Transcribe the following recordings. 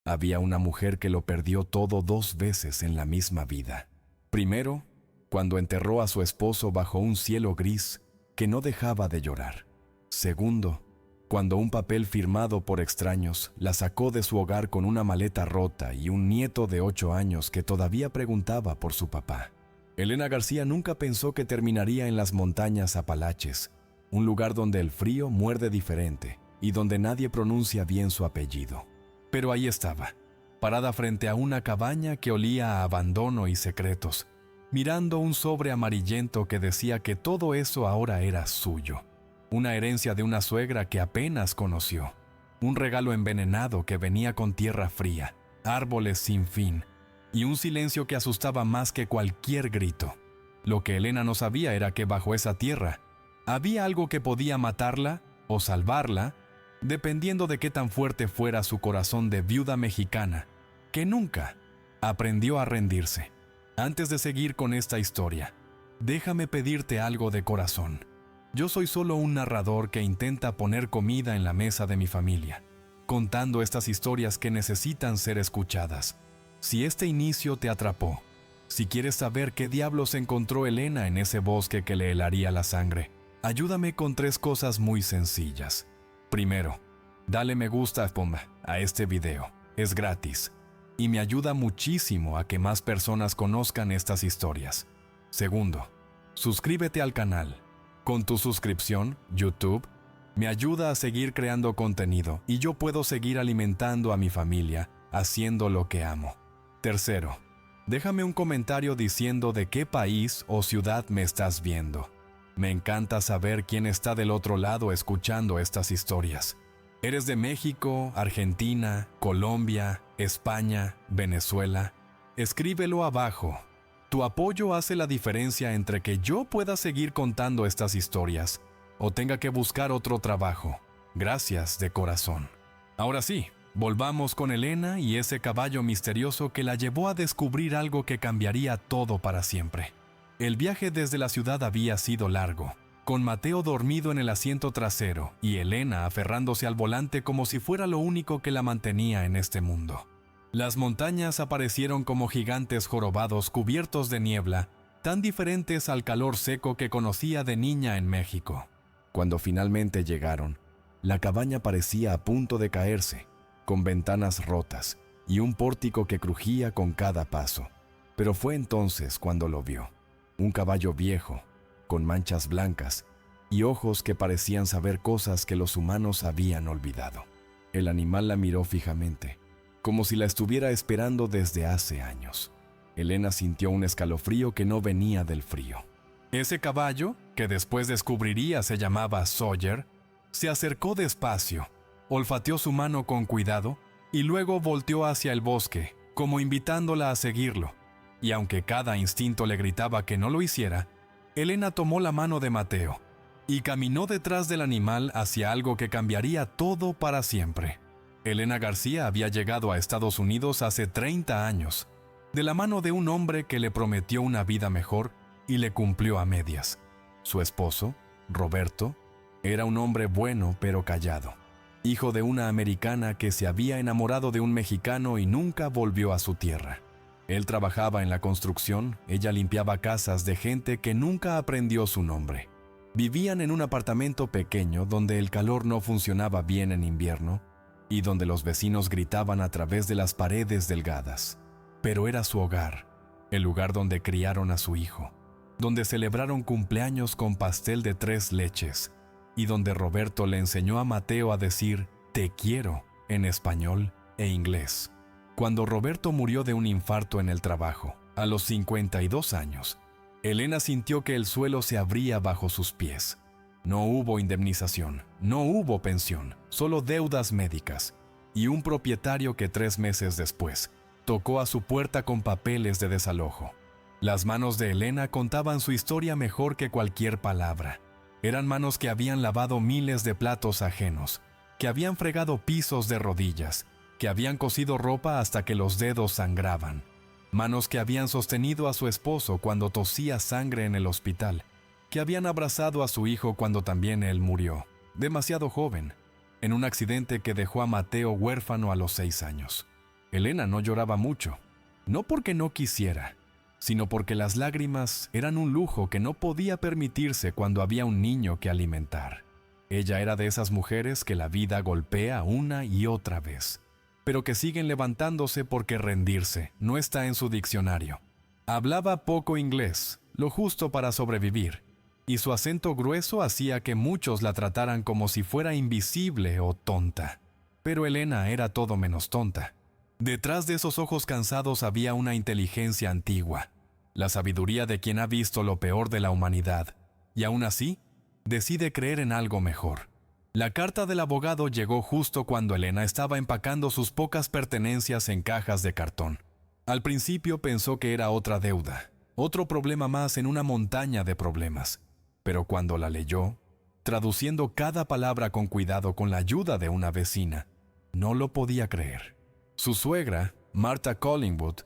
Había una mujer que lo perdió todo 2 veces en la misma vida. Primero, cuando enterró a su esposo bajo un cielo gris que no dejaba de llorar. Segundo, cuando un papel firmado por extraños la sacó de su hogar con una maleta rota y un nieto de 8 años que todavía preguntaba por su papá. Elena García nunca pensó que terminaría en las montañas Apalaches, un lugar donde el frío muerde diferente y donde nadie pronuncia bien su apellido. Pero ahí estaba, parada frente a una cabaña que olía a abandono y secretos, mirando un sobre amarillento que decía que todo eso ahora era suyo. Una herencia de una suegra que apenas conoció. Un regalo envenenado que venía con tierra fría, árboles sin fin, y un silencio que asustaba más que cualquier grito. Lo que Elena no sabía era que bajo esa tierra había algo que podía matarla o salvarla, dependiendo de qué tan fuerte fuera su corazón de viuda mexicana, que nunca aprendió a rendirse. Antes de seguir con esta historia, déjame pedirte algo de corazón. Yo soy solo un narrador que intenta poner comida en la mesa de mi familia, contando estas historias que necesitan ser escuchadas. Si este inicio te atrapó, si quieres saber qué diablos encontró Elena en ese bosque que le helaría la sangre, ayúdame con 3 cosas muy sencillas. Primero, dale me gusta a este video, es gratis, y me ayuda muchísimo a que más personas conozcan estas historias. Segundo, suscríbete al canal. Con tu suscripción, YouTube, me ayuda a seguir creando contenido y yo puedo seguir alimentando a mi familia haciendo lo que amo. Tercero, déjame un comentario diciendo de qué país o ciudad me estás viendo. Me encanta saber quién está del otro lado escuchando estas historias. ¿Eres de México, Argentina, Colombia, España, Venezuela? Escríbelo abajo. Tu apoyo hace la diferencia entre que yo pueda seguir contando estas historias o tenga que buscar otro trabajo. Gracias de corazón. Ahora sí, volvamos con Elena y ese caballo misterioso que la llevó a descubrir algo que cambiaría todo para siempre. El viaje desde la ciudad había sido largo, con Mateo dormido en el asiento trasero y Elena aferrándose al volante como si fuera lo único que la mantenía en este mundo. Las montañas aparecieron como gigantes jorobados cubiertos de niebla, tan diferentes al calor seco que conocía de niña en México. Cuando finalmente llegaron, la cabaña parecía a punto de caerse, con ventanas rotas y un pórtico que crujía con cada paso. Pero fue entonces cuando lo vio. Un caballo viejo, con manchas blancas y ojos que parecían saber cosas que los humanos habían olvidado. El animal la miró fijamente, como si la estuviera esperando desde hace años. Elena sintió un escalofrío que no venía del frío. Ese caballo, que después descubriría se llamaba Sawyer, se acercó despacio, olfateó su mano con cuidado y luego volteó hacia el bosque, como invitándola a seguirlo. Y aunque cada instinto le gritaba que no lo hiciera, Elena tomó la mano de Mateo y caminó detrás del animal hacia algo que cambiaría todo para siempre. Elena García había llegado a Estados Unidos hace 30 años, de la mano de un hombre que le prometió una vida mejor y le cumplió a medias. Su esposo, Roberto, era un hombre bueno pero callado, hijo de una americana que se había enamorado de un mexicano y nunca volvió a su tierra. Él trabajaba en la construcción, ella limpiaba casas de gente que nunca aprendió su nombre. Vivían en un apartamento pequeño donde el calor no funcionaba bien en invierno y donde los vecinos gritaban a través de las paredes delgadas. Pero era su hogar, el lugar donde criaron a su hijo, donde celebraron cumpleaños con pastel de 3 leches y donde Roberto le enseñó a Mateo a decir «te quiero» en español e inglés. Cuando Roberto murió de un infarto en el trabajo, a los 52 años, Elena sintió que el suelo se abría bajo sus pies. No hubo indemnización, no hubo pensión, solo deudas médicas y un propietario que 3 meses después tocó a su puerta con papeles de desalojo. Las manos de Elena contaban su historia mejor que cualquier palabra. Eran manos que habían lavado miles de platos ajenos, que habían fregado pisos de rodillas, que habían cosido ropa hasta que los dedos sangraban. Manos que habían sostenido a su esposo cuando tosía sangre en el hospital, que habían abrazado a su hijo cuando también él murió, demasiado joven, en un accidente que dejó a Mateo huérfano a los 6 años. Elena no lloraba mucho, no porque no quisiera, sino porque las lágrimas eran un lujo que no podía permitirse cuando había un niño que alimentar. Ella era de esas mujeres que la vida golpea una y otra vez, pero que siguen levantándose porque rendirse no está en su diccionario. Hablaba poco inglés, lo justo para sobrevivir, y su acento grueso hacía que muchos la trataran como si fuera invisible o tonta. Pero Elena era todo menos tonta. Detrás de esos ojos cansados había una inteligencia antigua, la sabiduría de quien ha visto lo peor de la humanidad, y aún así, decide creer en algo mejor. La carta del abogado llegó justo cuando Elena estaba empacando sus pocas pertenencias en cajas de cartón. Al principio pensó que era otra deuda, otro problema más en una montaña de problemas, pero cuando la leyó, traduciendo cada palabra con cuidado con la ayuda de una vecina, no lo podía creer. Su suegra, Martha Collingwood,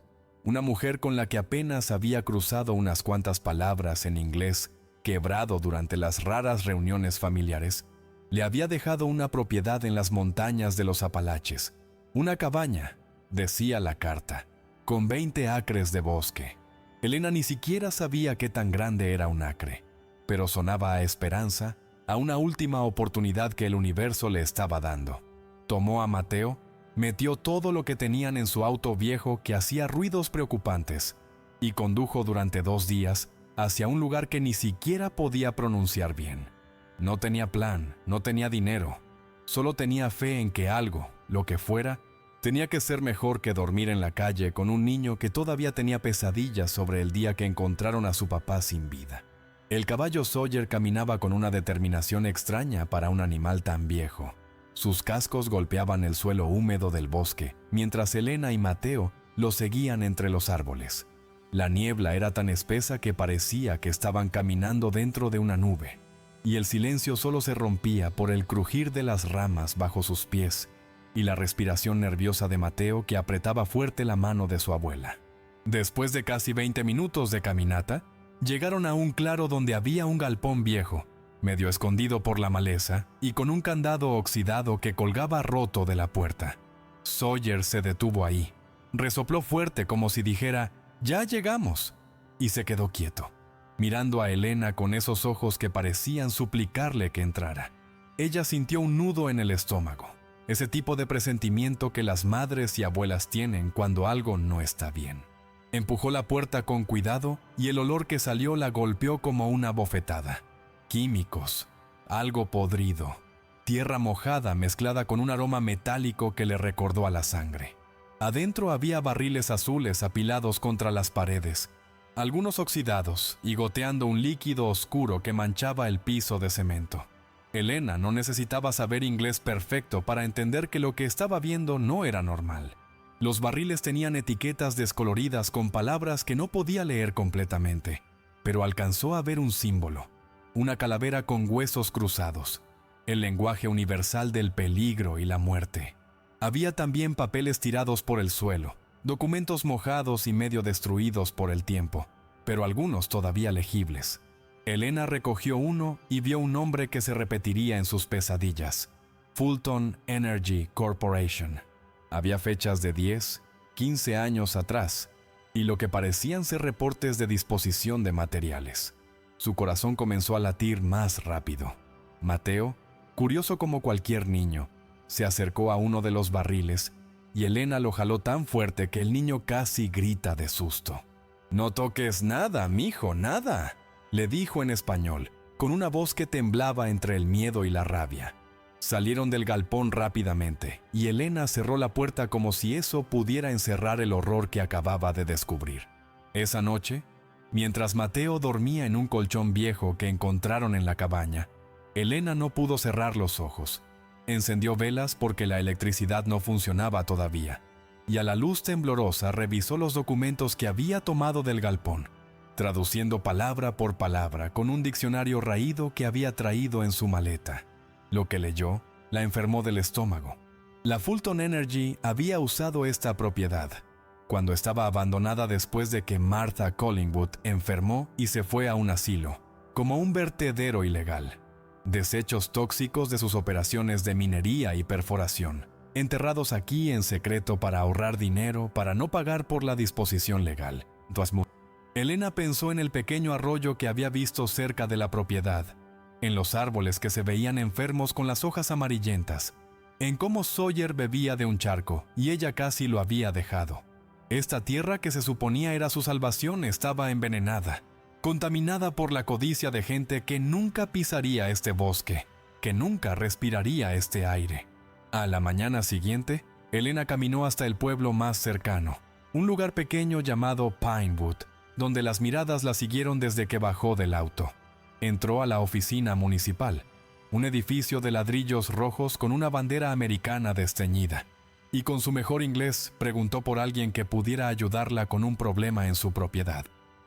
una mujer con la que apenas había cruzado unas cuantas palabras en inglés quebrado durante las raras reuniones familiares, le había dejado una propiedad en las montañas de los Apalaches, una cabaña, decía la carta, con 20 acres de bosque. Elena ni siquiera sabía qué tan grande era un acre, pero sonaba a esperanza, a una última oportunidad que el universo le estaba dando. Tomó a Mateo, metió todo lo que tenían en su auto viejo que hacía ruidos preocupantes y condujo durante 2 días hacia un lugar que ni siquiera podía pronunciar bien. No tenía plan, no tenía dinero, solo tenía fe en que algo, lo que fuera, tenía que ser mejor que dormir en la calle con un niño que todavía tenía pesadillas sobre el día que encontraron a su papá sin vida. El caballo Sawyer caminaba con una determinación extraña para un animal tan viejo. Sus cascos golpeaban el suelo húmedo del bosque, mientras Elena y Mateo lo seguían entre los árboles. La niebla era tan espesa que parecía que estaban caminando dentro de una nube, y el silencio solo se rompía por el crujir de las ramas bajo sus pies y la respiración nerviosa de Mateo que apretaba fuerte la mano de su abuela. Después de casi 20 minutos de caminata, llegaron a un claro donde había un galpón viejo, medio escondido por la maleza y con un candado oxidado que colgaba roto de la puerta. Sawyer se detuvo ahí, resopló fuerte como si dijera, «Ya llegamos», y se quedó quieto, mirando a Elena con esos ojos que parecían suplicarle que entrara. Ella sintió un nudo en el estómago, ese tipo de presentimiento que las madres y abuelas tienen cuando algo no está bien. Empujó la puerta con cuidado y el olor que salió la golpeó como una bofetada. Químicos, algo podrido, tierra mojada mezclada con un aroma metálico que le recordó a la sangre. Adentro había barriles azules apilados contra las paredes, algunos oxidados y goteando un líquido oscuro que manchaba el piso de cemento. Elena no necesitaba saber inglés perfecto para entender que lo que estaba viendo no era normal. Los barriles tenían etiquetas descoloridas con palabras que no podía leer completamente, pero alcanzó a ver un símbolo, una calavera con huesos cruzados, el lenguaje universal del peligro y la muerte. Había también papeles tirados por el suelo, documentos mojados y medio destruidos por el tiempo, pero algunos todavía legibles. Elena recogió uno y vio un nombre que se repetiría en sus pesadillas: Fulton Energy Corporation. Había fechas de 10, 15 años atrás, y lo que parecían ser reportes de disposición de materiales. Su corazón comenzó a latir más rápido. Mateo, curioso como cualquier niño, se acercó a uno de los barriles y Elena lo jaló tan fuerte que el niño casi grita de susto. «No toques nada, mijo, nada», le dijo en español, con una voz que temblaba entre el miedo y la rabia. Salieron del galpón rápidamente y Elena cerró la puerta como si eso pudiera encerrar el horror que acababa de descubrir. Esa noche, mientras Mateo dormía en un colchón viejo que encontraron en la cabaña, Elena no pudo cerrar los ojos. Encendió velas porque la electricidad no funcionaba todavía, y a la luz temblorosa revisó los documentos que había tomado del galpón, traduciendo palabra por palabra con un diccionario raído que había traído en su maleta. Lo que leyó la enfermó del estómago. La Fulton Energy había usado esta propiedad cuando estaba abandonada después de que Martha Collingwood enfermó y se fue a un asilo, como un vertedero ilegal. Desechos tóxicos de sus operaciones de minería y perforación. enterrados aquí en secreto para ahorrar dinero, para no pagar por la disposición legal. Elena pensó en el pequeño arroyo que había visto cerca de la propiedad, en los árboles que se veían enfermos con las hojas amarillentas, en cómo Sawyer bebía de un charco y ella casi lo había dejado. Esta tierra que se suponía era su salvación estaba envenenada, contaminada por la codicia de gente que nunca pisaría este bosque, que nunca respiraría este aire. A la mañana siguiente, Elena caminó hasta el pueblo más cercano, un lugar pequeño llamado Pinewood, donde las miradas la siguieron desde que bajó del auto. Entró a la oficina municipal, un edificio de ladrillos rojos con una bandera americana desteñida, y con su mejor inglés preguntó por alguien que pudiera ayudarla con un problema en su propiedad.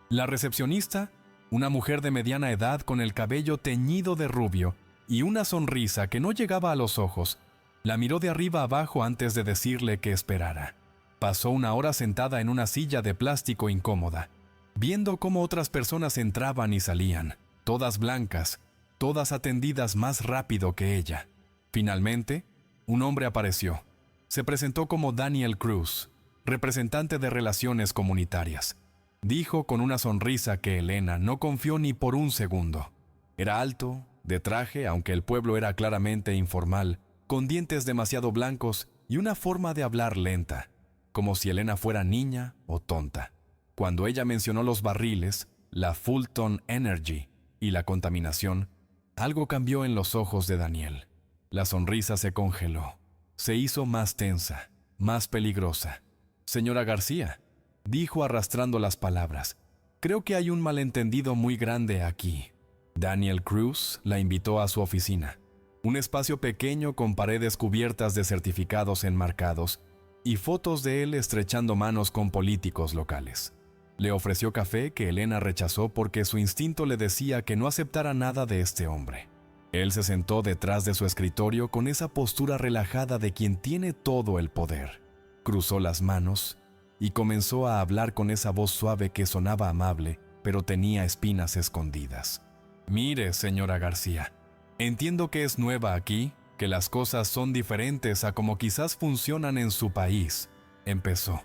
La recepcionista, una mujer de mediana edad con el cabello teñido de rubio y una sonrisa que no llegaba a los ojos, la miró de arriba abajo antes de decirle que esperara. Pasó una hora sentada en una silla de plástico incómoda, viendo cómo otras personas entraban y salían, todas blancas, todas atendidas más rápido que ella. Finalmente, un hombre apareció. Se presentó como Daniel Cruz, representante de Relaciones Comunitarias. Dijo con una sonrisa que Elena no confió ni por un segundo. Era alto, de traje, aunque el pueblo era claramente informal, con dientes demasiado blancos y una forma de hablar lenta, como si Elena fuera niña o tonta. Cuando ella mencionó los barriles, la Fulton Energy y la contaminación, algo cambió en los ojos de Daniel. La sonrisa se congeló. Se hizo más tensa, más peligrosa. «Señora García», dijo arrastrando las palabras, «creo que hay un malentendido muy grande aquí». Daniel Cruz la invitó a su oficina, un espacio pequeño con paredes cubiertas de certificados enmarcados y fotos de él estrechando manos con políticos locales. Le ofreció café que Elena rechazó porque su instinto le decía que no aceptara nada de este hombre. Él se sentó detrás de su escritorio con esa postura relajada de quien tiene todo el poder. Cruzó las manos y comenzó a hablar con esa voz suave que sonaba amable, pero tenía espinas escondidas. «Mire, señora García, entiendo que es nueva aquí, que las cosas son diferentes a como quizás funcionan en su país», empezó.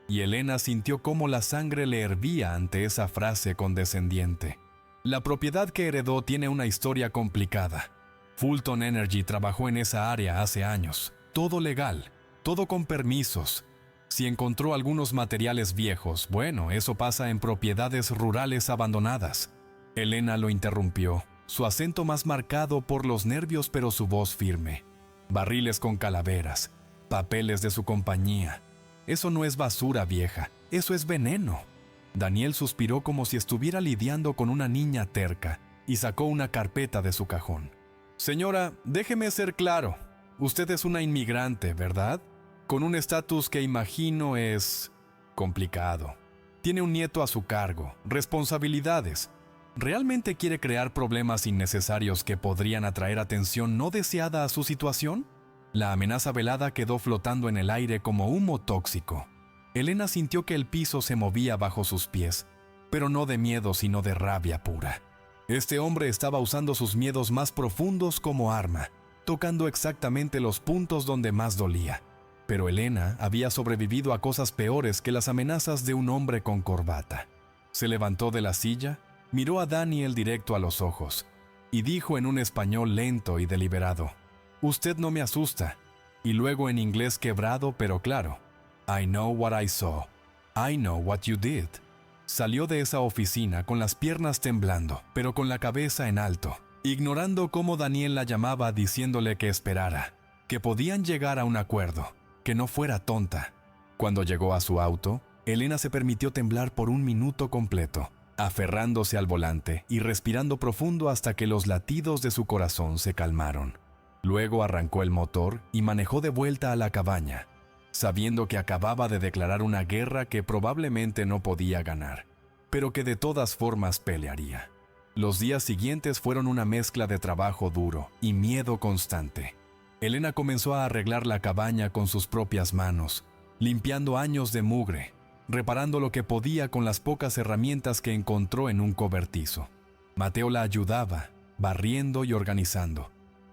Y Elena sintió cómo la sangre le hervía ante esa frase condescendiente. La propiedad que heredó tiene una historia complicada. Fulton Energy trabajó en esa área hace años. Todo legal, todo con permisos. Si encontró algunos materiales viejos, bueno, eso pasa en propiedades rurales abandonadas. Elena lo interrumpió, su acento más marcado por los nervios pero su voz firme. Barriles con calaveras, papeles de su compañía. Eso no es basura vieja, eso es veneno. Daniel suspiró como si estuviera lidiando con una niña terca y sacó una carpeta de su cajón. «Señora, déjeme ser claro. Usted es una inmigrante, ¿verdad? Con un estatus que imagino es complicado. Tiene un nieto a su cargo, responsabilidades. ¿Realmente quiere crear problemas innecesarios que podrían atraer atención no deseada a su situación?» La amenaza velada quedó flotando en el aire como humo tóxico. Elena sintió que el piso se movía bajo sus pies, pero no de miedo sino de rabia pura. Este hombre estaba usando sus miedos más profundos como arma, tocando exactamente los puntos donde más dolía. Pero Elena había sobrevivido a cosas peores que las amenazas de un hombre con corbata. Se levantó de la silla, miró a Daniel directo a los ojos y dijo en un español lento y deliberado: «Usted no me asusta», y luego en inglés quebrado pero claro: «I know what I saw. I know what you did». Salió de esa oficina con las piernas temblando, pero con la cabeza en alto, ignorando cómo Daniel la llamaba diciéndole que esperara, que podían llegar a un acuerdo, que no fuera tonta. Cuando llegó a su auto, Elena se permitió temblar por un minuto completo, aferrándose al volante y respirando profundo hasta que los latidos de su corazón se calmaron. Luego arrancó el motor y manejó de vuelta a la cabaña, sabiendo que acababa de declarar una guerra que probablemente no podía ganar, pero que de todas formas pelearía. Los días siguientes fueron una mezcla de trabajo duro y miedo constante. Elena comenzó a arreglar la cabaña con sus propias manos, limpiando años de mugre, reparando lo que podía con las pocas herramientas que encontró en un cobertizo. Mateo la ayudaba, barriendo y organizando.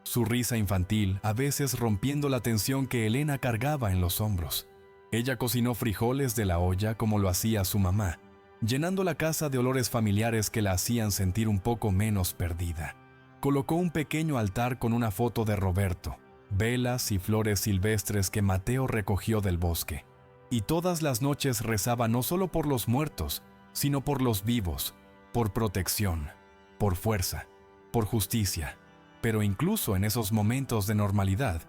su risa infantil a veces rompiendo la tensión que Elena cargaba en los hombros. Ella cocinó frijoles de la olla como lo hacía su mamá, llenando la casa de olores familiares que la hacían sentir un poco menos perdida. Colocó un pequeño altar con una foto de Roberto, velas y flores silvestres que Mateo recogió del bosque. Y todas las noches rezaba no solo por los muertos, sino por los vivos, por protección, por fuerza, por justicia. Pero incluso en esos momentos de normalidad,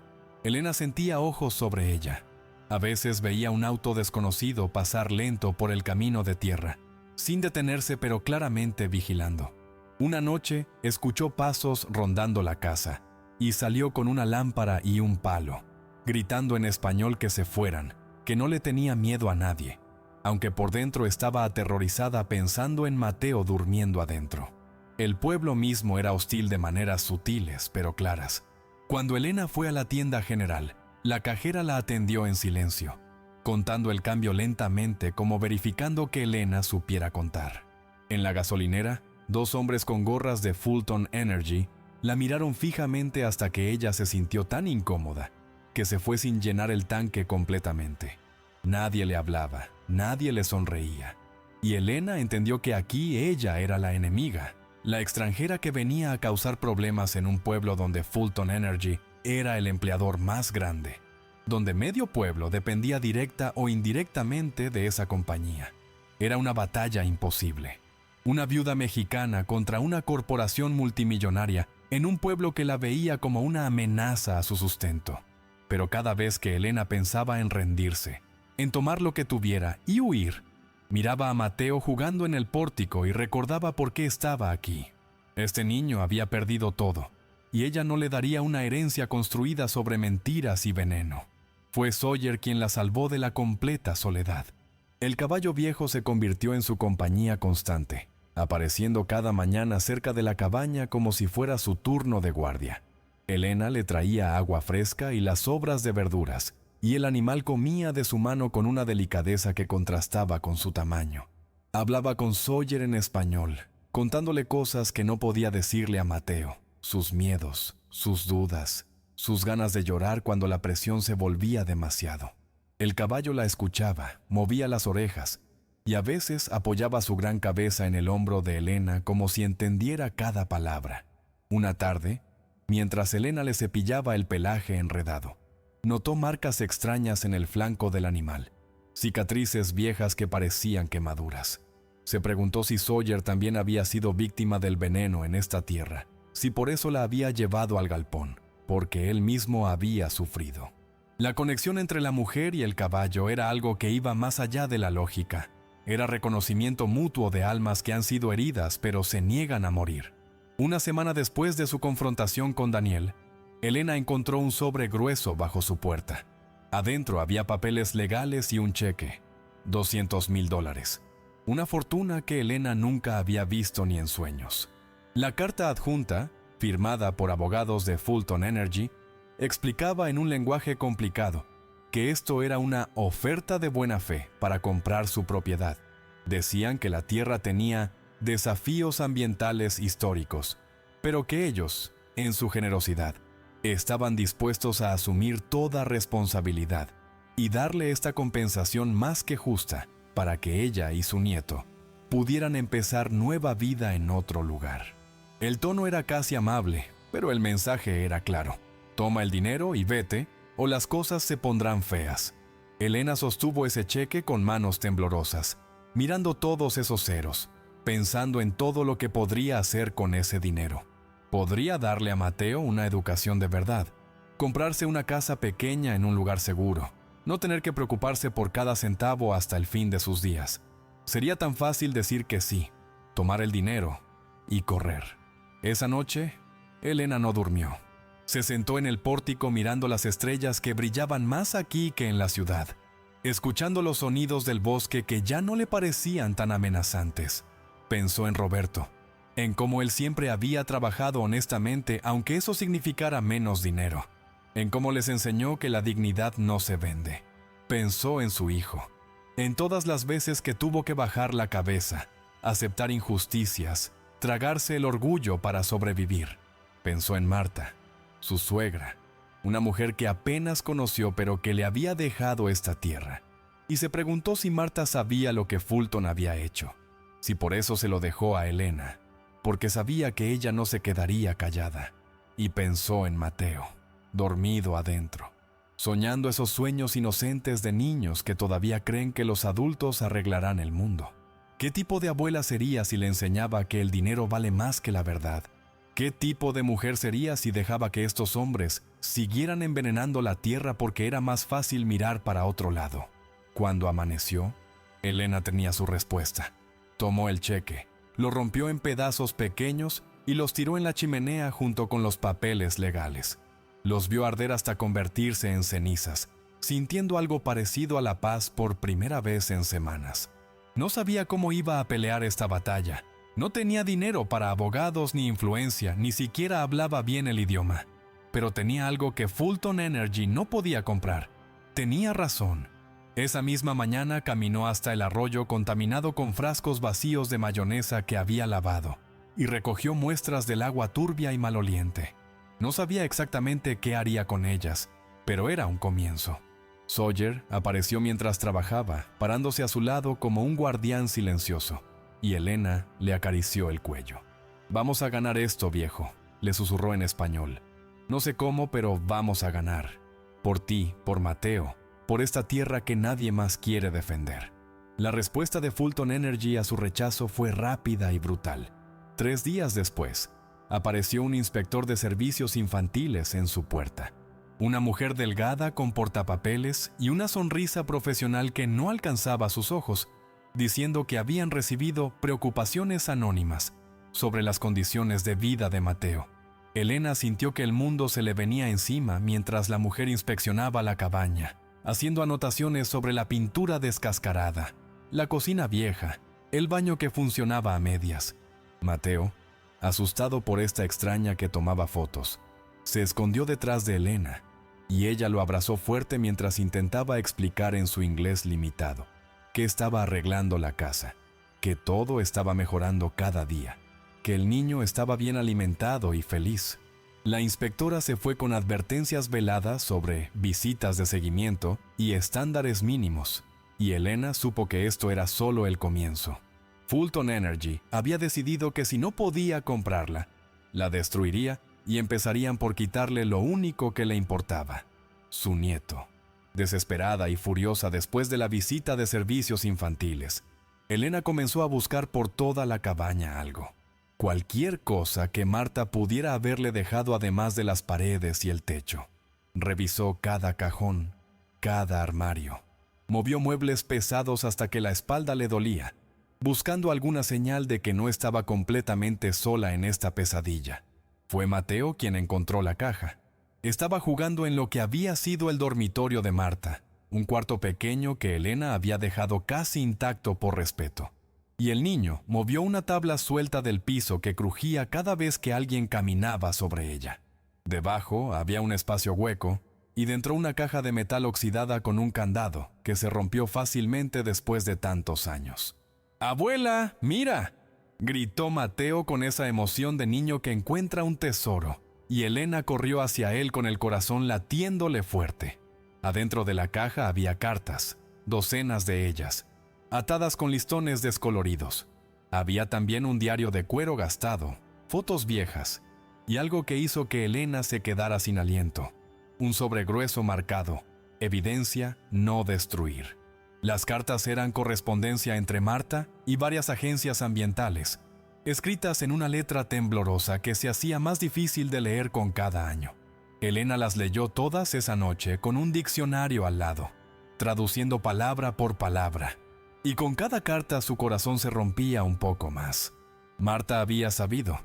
Elena sentía ojos sobre ella. A veces veía un auto desconocido pasar lento por el camino de tierra, sin detenerse pero claramente vigilando. Una noche escuchó pasos rondando la casa y salió con una lámpara y un palo, gritando en español que se fueran, que no le tenía miedo a nadie, aunque por dentro estaba aterrorizada pensando en Mateo durmiendo adentro. El pueblo mismo era hostil de maneras sutiles pero claras. Cuando Elena fue a la tienda general, la cajera la atendió en silencio, contando el cambio lentamente como verificando que Elena supiera contar. En la gasolinera, 2 hombres con gorras de Fulton Energy la miraron fijamente hasta que ella se sintió tan incómoda que se fue sin llenar el tanque completamente. Nadie le hablaba, nadie le sonreía. Y Elena entendió que aquí ella era la enemiga, la extranjera que venía a causar problemas en un pueblo donde Fulton Energy era el empleador más grande, donde medio pueblo dependía directa o indirectamente de esa compañía. Era una batalla imposible. Una viuda mexicana contra una corporación multimillonaria en un pueblo que la veía como una amenaza a su sustento. Pero cada vez que Elena pensaba en rendirse, en tomar lo que tuviera y huir, miraba a Mateo jugando en el pórtico y recordaba por qué estaba aquí. Este niño había perdido todo, y ella no le daría una herencia construida sobre mentiras y veneno. Fue Sawyer quien la salvó de la completa soledad. El caballo viejo se convirtió en su compañía constante, apareciendo cada mañana cerca de la cabaña como si fuera su turno de guardia. Elena le traía agua fresca y las sobras de verduras, y el animal comía de su mano con una delicadeza que contrastaba con su tamaño. Hablaba con Sawyer en español, contándole cosas que no podía decirle a Mateo, sus miedos, sus dudas, sus ganas de llorar cuando la presión se volvía demasiado. El caballo la escuchaba, movía las orejas, y a veces apoyaba su gran cabeza en el hombro de Elena como si entendiera cada palabra. Una tarde, mientras Elena le cepillaba el pelaje enredado, notó marcas extrañas en el flanco del animal, cicatrices viejas que parecían quemaduras. Se preguntó si Sawyer también había sido víctima del veneno en esta tierra, si por eso la había llevado al galpón, porque él mismo había sufrido. La conexión entre la mujer y el caballo era algo que iba más allá de la lógica. Era reconocimiento mutuo de almas que han sido heridas pero se niegan a morir. Una semana después de su confrontación con Daniel, Elena encontró un sobre grueso bajo su puerta. Adentro había papeles legales y un cheque, $200,000, una fortuna que Elena nunca había visto ni en sueños. La carta adjunta, firmada por abogados de Fulton Energy, explicaba en un lenguaje complicado que esto era una oferta de buena fe para comprar su propiedad. Decían que la tierra tenía desafíos ambientales históricos, pero que ellos, en su generosidad, estaban dispuestos a asumir toda responsabilidad y darle esta compensación más que justa para que ella y su nieto pudieran empezar nueva vida en otro lugar. El tono era casi amable, pero el mensaje era claro. Toma el dinero y vete, o las cosas se pondrán feas. Elena sostuvo ese cheque con manos temblorosas, mirando todos esos ceros, pensando en todo lo que podría hacer con ese dinero. Podría darle a Mateo una educación de verdad, comprarse una casa pequeña en un lugar seguro, no tener que preocuparse por cada centavo hasta el fin de sus días. Sería tan fácil decir que sí, tomar el dinero y correr. Esa noche, Elena no durmió. Se sentó en el pórtico mirando las estrellas que brillaban más aquí que en la ciudad, escuchando los sonidos del bosque que ya no le parecían tan amenazantes. Pensó en Roberto, en cómo él siempre había trabajado honestamente aunque eso significara menos dinero, en cómo les enseñó que la dignidad no se vende. Pensó en su hijo, en todas las veces que tuvo que bajar la cabeza, aceptar injusticias, tragarse el orgullo para sobrevivir. Pensó en Marta, su suegra, una mujer que apenas conoció pero que le había dejado esta tierra, y se preguntó si Marta sabía lo que Fulton había hecho, si por eso se lo dejó a Elena, porque sabía que ella no se quedaría callada, y pensó en Mateo, dormido adentro, soñando esos sueños inocentes de niños que todavía creen que los adultos arreglarán el mundo. ¿Qué tipo de abuela sería si le enseñaba que el dinero vale más que la verdad? ¿Qué tipo de mujer sería si dejaba que estos hombres siguieran envenenando la tierra porque era más fácil mirar para otro lado? Cuando amaneció, Elena tenía su respuesta. Tomó el cheque, lo rompió en pedazos pequeños y los tiró en la chimenea junto con los papeles legales. Los vio arder hasta convertirse en cenizas, sintiendo algo parecido a la paz por primera vez en semanas. No sabía cómo iba a pelear esta batalla. No tenía dinero para abogados ni influencia, ni siquiera hablaba bien el idioma. Pero tenía algo que Fulton Energy no podía comprar. Tenía razón. Esa misma mañana caminó hasta el arroyo contaminado con frascos vacíos de mayonesa que había lavado, y recogió muestras del agua turbia y maloliente. No sabía exactamente qué haría con ellas, pero era un comienzo. Sawyer apareció mientras trabajaba, parándose a su lado como un guardián silencioso, y Elena le acarició el cuello. «Vamos a ganar esto, viejo», le susurró en español. «No sé cómo, pero vamos a ganar. Por ti, por Mateo, por esta tierra que nadie más quiere defender». La respuesta de Fulton Energy a su rechazo fue rápida y brutal. 3 días después, apareció un inspector de servicios infantiles en su puerta. Una mujer delgada con portapapeles y una sonrisa profesional que no alcanzaba sus ojos, diciendo que habían recibido preocupaciones anónimas sobre las condiciones de vida de Mateo. Elena sintió que el mundo se le venía encima mientras la mujer inspeccionaba la cabaña, haciendo anotaciones sobre la pintura descascarada, la cocina vieja, el baño que funcionaba a medias. Mateo, asustado por esta extraña que tomaba fotos, se escondió detrás de Elena, y ella lo abrazó fuerte mientras intentaba explicar en su inglés limitado que estaba arreglando la casa, que todo estaba mejorando cada día, que el niño estaba bien alimentado y feliz. La inspectora se fue con advertencias veladas sobre visitas de seguimiento y estándares mínimos, y Elena supo que esto era solo el comienzo. Fulton Energy había decidido que si no podía comprarla, la destruiría y empezarían por quitarle lo único que le importaba, su nieto. Desesperada y furiosa después de la visita de servicios infantiles, Elena comenzó a buscar por toda la cabaña algo. Cualquier cosa que Marta pudiera haberle dejado además de las paredes y el techo. Revisó cada cajón, cada armario. Movió muebles pesados hasta que la espalda le dolía, buscando alguna señal de que no estaba completamente sola en esta pesadilla. Fue Mateo quien encontró la caja. Estaba jugando en lo que había sido el dormitorio de Marta, un cuarto pequeño que Elena había dejado casi intacto por respeto. Y el niño movió una tabla suelta del piso que crujía cada vez que alguien caminaba sobre ella. Debajo había un espacio hueco y dentro una caja de metal oxidada con un candado que se rompió fácilmente después de tantos años. «¡Abuela, mira!», gritó Mateo con esa emoción de niño que encuentra un tesoro, y Elena corrió hacia él con el corazón latiéndole fuerte. Adentro de la caja había cartas, docenas de ellas, atadas con listones descoloridos. Había también un diario de cuero gastado, fotos viejas, y algo que hizo que Elena se quedara sin aliento. Un sobre grueso marcado, evidencia no destruir. Las cartas eran correspondencia entre Marta y varias agencias ambientales, escritas en una letra temblorosa que se hacía más difícil de leer con cada año. Elena las leyó todas esa noche con un diccionario al lado, traduciendo palabra por palabra, y con cada carta su corazón se rompía un poco más. Marta había sabido.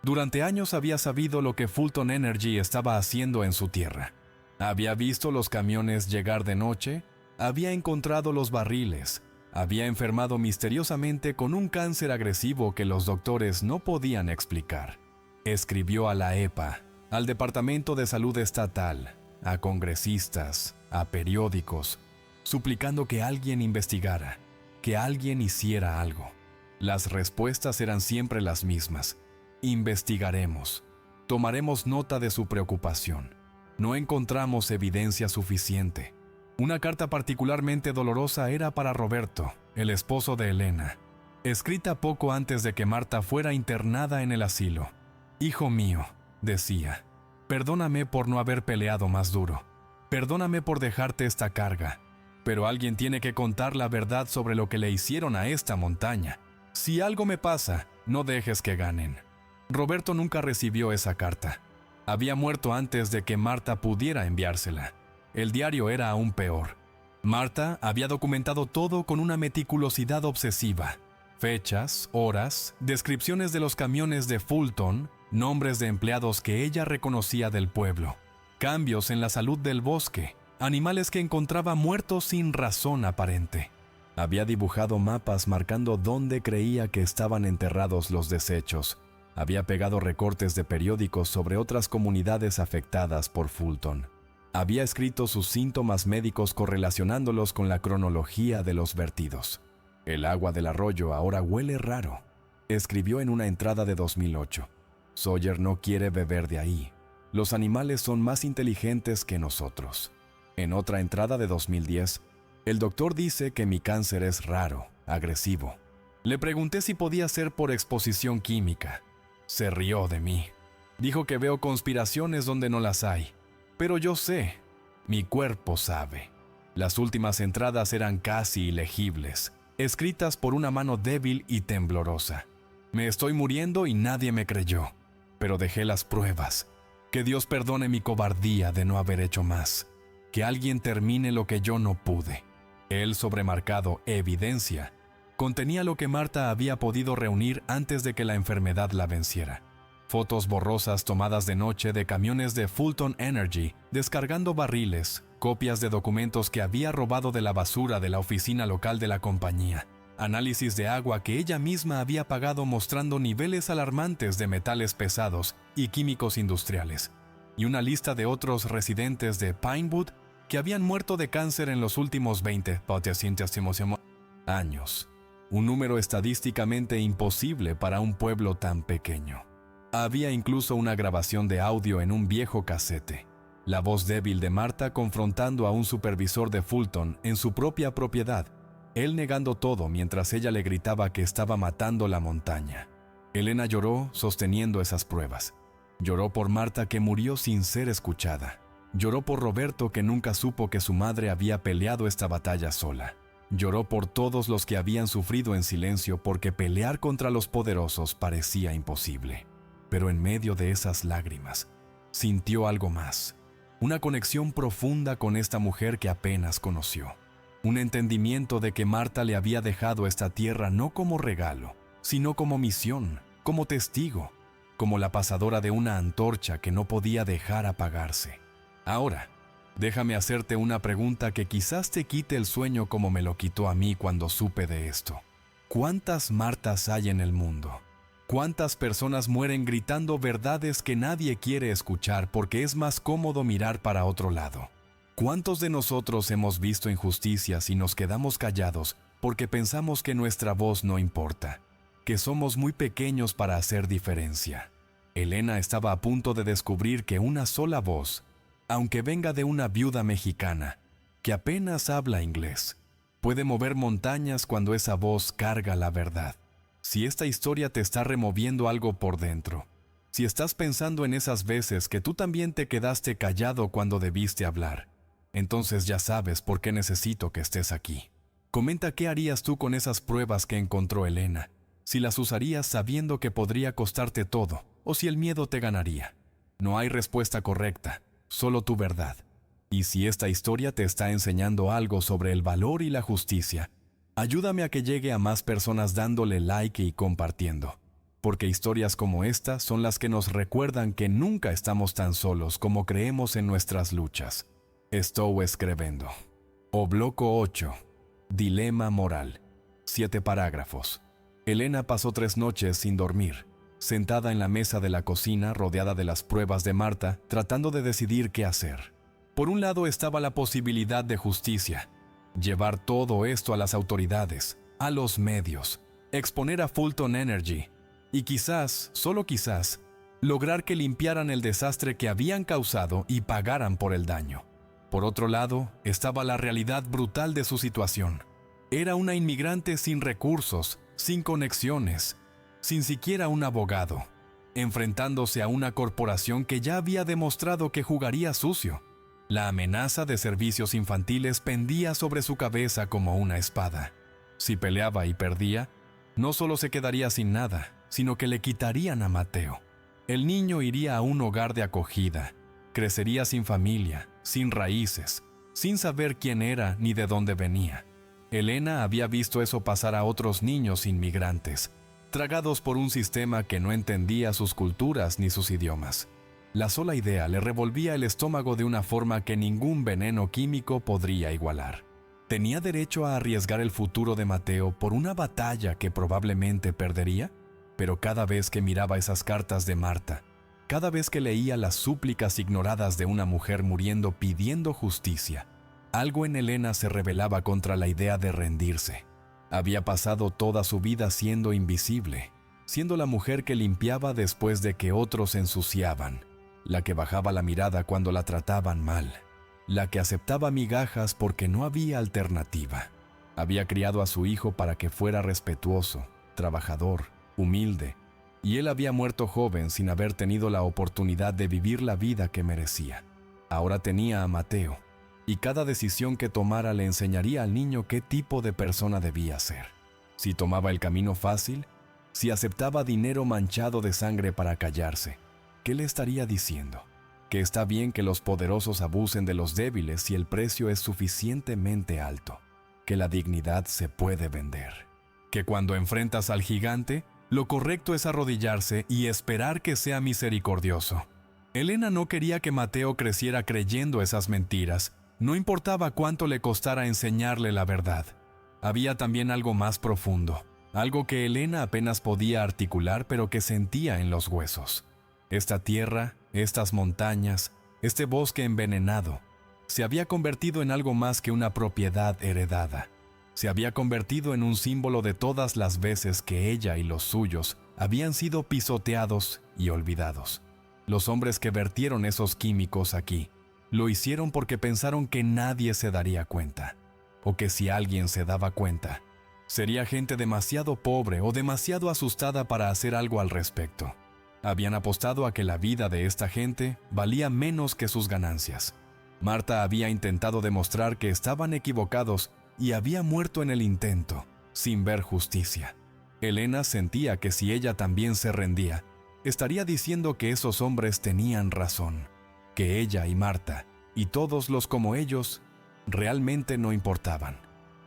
Durante años había sabido lo que Fulton Energy estaba haciendo en su tierra. Había visto los camiones llegar de noche, había encontrado los barriles, había enfermado misteriosamente con un cáncer agresivo que los doctores no podían explicar. Escribió a la EPA, al Departamento de Salud Estatal, a congresistas, a periódicos, suplicando que alguien investigara, que alguien hiciera algo. Las respuestas eran siempre las mismas. Investigaremos. Tomaremos nota de su preocupación. No encontramos evidencia suficiente. Una carta particularmente dolorosa era para Roberto, el esposo de Elena, escrita poco antes de que Marta fuera internada en el asilo. «Hijo mío», decía, «perdóname por no haber peleado más duro. Perdóname por dejarte esta carga. Pero alguien tiene que contar la verdad sobre lo que le hicieron a esta montaña. Si algo me pasa, no dejes que ganen». Roberto nunca recibió esa carta. Había muerto antes de que Marta pudiera enviársela. El diario era aún peor. Marta había documentado todo con una meticulosidad obsesiva. Fechas, horas, descripciones de los camiones de Fulton, nombres de empleados que ella reconocía del pueblo, cambios en la salud del bosque, animales que encontraba muertos sin razón aparente. Había dibujado mapas marcando dónde creía que estaban enterrados los desechos. Había pegado recortes de periódicos sobre otras comunidades afectadas por Fulton. Había escrito sus síntomas médicos correlacionándolos con la cronología de los vertidos. «El agua del arroyo ahora huele raro», escribió en una entrada de 2008. «Sawyer no quiere beber de ahí. Los animales son más inteligentes que nosotros». En otra entrada de 2010, «El doctor dice que mi cáncer es raro, agresivo. Le pregunté si podía ser por exposición química. Se rió de mí. Dijo que veo conspiraciones donde no las hay. Pero yo sé, mi cuerpo sabe». Las últimas entradas eran casi ilegibles, escritas por una mano débil y temblorosa. «Me estoy muriendo y nadie me creyó, pero dejé las pruebas. Que Dios perdone mi cobardía de no haber hecho más. Que alguien termine lo que yo no pude». El sobremarcado «Evidencia» contenía lo que Marta había podido reunir antes de que la enfermedad la venciera. Fotos borrosas tomadas de noche de camiones de Fulton Energy descargando barriles, copias de documentos que había robado de la basura de la oficina local de la compañía, análisis de agua que ella misma había pagado mostrando niveles alarmantes de metales pesados y químicos industriales, y una lista de otros residentes de Pinewood que habían muerto de cáncer en los últimos 20 años. Un número estadísticamente imposible para un pueblo tan pequeño. Había incluso una grabación de audio en un viejo casete. La voz débil de Marta confrontando a un supervisor de Fulton en su propia propiedad, él negando todo mientras ella le gritaba que estaba matando la montaña. Elena lloró sosteniendo esas pruebas. Lloró por Marta que murió sin ser escuchada. Lloró por Roberto que nunca supo que su madre había peleado esta batalla sola. Lloró por todos los que habían sufrido en silencio porque pelear contra los poderosos parecía imposible. Pero en medio de esas lágrimas, sintió algo más. Una conexión profunda con esta mujer que apenas conoció. Un entendimiento de que Marta le había dejado esta tierra no como regalo, sino como misión, como testigo, como la pasadora de una antorcha que no podía dejar apagarse. Ahora, déjame hacerte una pregunta que quizás te quite el sueño como me lo quitó a mí cuando supe de esto. ¿Cuántas Martas hay en el mundo? ¿Cuántas personas mueren gritando verdades que nadie quiere escuchar porque es más cómodo mirar para otro lado? ¿Cuántos de nosotros hemos visto injusticias y nos quedamos callados porque pensamos que nuestra voz no importa, que somos muy pequeños para hacer diferencia? Elena estaba a punto de descubrir que una sola voz, aunque venga de una viuda mexicana, que apenas habla inglés, puede mover montañas cuando esa voz carga la verdad. Si esta historia te está removiendo algo por dentro, si estás pensando en esas veces que tú también te quedaste callado cuando debiste hablar, entonces ya sabes por qué necesito que estés aquí. Comenta qué harías tú con esas pruebas que encontró Elena, si las usarías sabiendo que podría costarte todo, o si el miedo te ganaría. No hay respuesta correcta, solo tu verdad. Y si esta historia te está enseñando algo sobre el valor y la justicia, ayúdame a que llegue a más personas dándole like y compartiendo, porque historias como esta son las que nos recuerdan que nunca estamos tan solos como creemos en nuestras luchas. Estou escrevendo. O bloco 8. Dilema moral. 7 parágrafos. Elena pasó 3 noches sin dormir, sentada en la mesa de la cocina rodeada de las pruebas de Marta, tratando de decidir qué hacer. Por un lado estaba la posibilidad de justicia, llevar todo esto a las autoridades, a los medios, exponer a Fulton Energy y quizás, solo quizás, lograr que limpiaran el desastre que habían causado y pagaran por el daño. Por otro lado, estaba la realidad brutal de su situación. Era una inmigrante sin recursos, sin conexiones, sin siquiera un abogado, enfrentándose a una corporación que ya había demostrado que jugaría sucio. La amenaza de servicios infantiles pendía sobre su cabeza como una espada. Si peleaba y perdía, no solo se quedaría sin nada, sino que le quitarían a Mateo. El niño iría a un hogar de acogida, crecería sin familia, sin raíces, sin saber quién era ni de dónde venía. Elena había visto eso pasar a otros niños inmigrantes, tragados por un sistema que no entendía sus culturas ni sus idiomas. La sola idea le revolvía el estómago de una forma que ningún veneno químico podría igualar. ¿Tenía derecho a arriesgar el futuro de Mateo por una batalla que probablemente perdería? Pero cada vez que miraba esas cartas de Marta, cada vez que leía las súplicas ignoradas de una mujer muriendo pidiendo justicia, algo en Elena se rebelaba contra la idea de rendirse. Había pasado toda su vida siendo invisible, siendo la mujer que limpiaba después de que otros ensuciaban, la que bajaba la mirada cuando la trataban mal, la que aceptaba migajas porque no había alternativa. Había criado a su hijo para que fuera respetuoso, trabajador, humilde, y él había muerto joven sin haber tenido la oportunidad de vivir la vida que merecía. Ahora tenía a Mateo, y cada decisión que tomara le enseñaría al niño qué tipo de persona debía ser. Si tomaba el camino fácil, si aceptaba dinero manchado de sangre para callarse, ¿qué le estaría diciendo? Que está bien que los poderosos abusen de los débiles si el precio es suficientemente alto, que la dignidad se puede vender, que cuando enfrentas al gigante, lo correcto es arrodillarse y esperar que sea misericordioso. Elena no quería que Mateo creciera creyendo esas mentiras, no importaba cuánto le costara enseñarle la verdad. Había también algo más profundo, algo que Elena apenas podía articular pero que sentía en los huesos. Esta tierra, estas montañas, este bosque envenenado, se había convertido en algo más que una propiedad heredada. Se había convertido en un símbolo de todas las veces que ella y los suyos habían sido pisoteados y olvidados. Los hombres que vertieron esos químicos aquí, lo hicieron porque pensaron que nadie se daría cuenta, o que si alguien se daba cuenta, sería gente demasiado pobre o demasiado asustada para hacer algo al respecto. Habían apostado a que la vida de esta gente valía menos que sus ganancias. Marta había intentado demostrar que estaban equivocados y había muerto en el intento, sin ver justicia. Elena sentía que si ella también se rendía, estaría diciendo que esos hombres tenían razón, que ella y Marta, y todos los como ellos, realmente no importaban.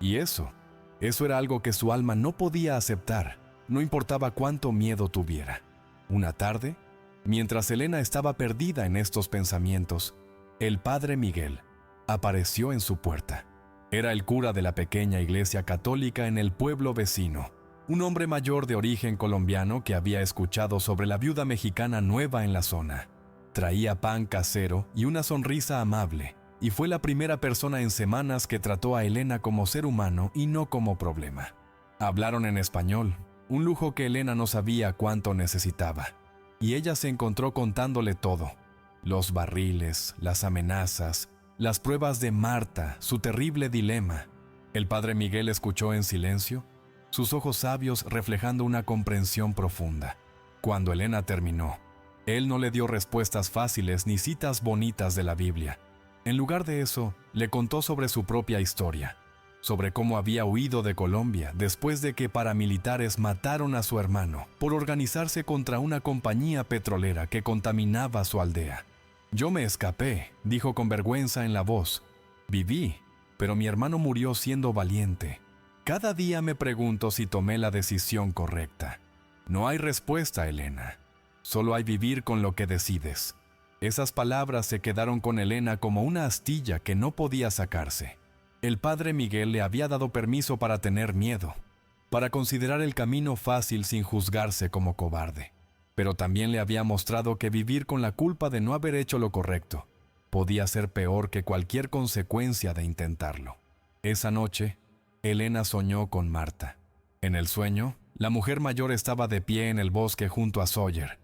Y eso era algo que su alma no podía aceptar, no importaba cuánto miedo tuviera. Una tarde, mientras Elena estaba perdida en estos pensamientos, el padre Miguel apareció en su puerta. Era el cura de la pequeña iglesia católica en el pueblo vecino, un hombre mayor de origen colombiano que había escuchado sobre la viuda mexicana nueva en la zona. Traía pan casero y una sonrisa amable, y fue la primera persona en semanas que trató a Elena como ser humano y no como problema. Hablaron en español, un lujo que Elena no sabía cuánto necesitaba, y ella se encontró contándole todo: los barriles, las amenazas, las pruebas de Marta, su terrible dilema. El padre Miguel escuchó en silencio, sus ojos sabios reflejando una comprensión profunda. Cuando Elena terminó, él no le dio respuestas fáciles ni citas bonitas de la Biblia. En lugar de eso, le contó sobre su propia historia, sobre cómo había huido de Colombia después de que paramilitares mataron a su hermano por organizarse contra una compañía petrolera que contaminaba su aldea. «Yo me escapé», dijo con vergüenza en la voz. «Viví, pero mi hermano murió siendo valiente. Cada día me pregunto si tomé la decisión correcta. No hay respuesta, Elena. Solo hay vivir con lo que decides». Esas palabras se quedaron con Elena como una astilla que no podía sacarse. El padre Miguel le había dado permiso para tener miedo, para considerar el camino fácil sin juzgarse como cobarde. Pero también le había mostrado que vivir con la culpa de no haber hecho lo correcto podía ser peor que cualquier consecuencia de intentarlo. Esa noche, Elena soñó con Marta. En el sueño, la mujer mayor estaba de pie en el bosque junto a Sawyer.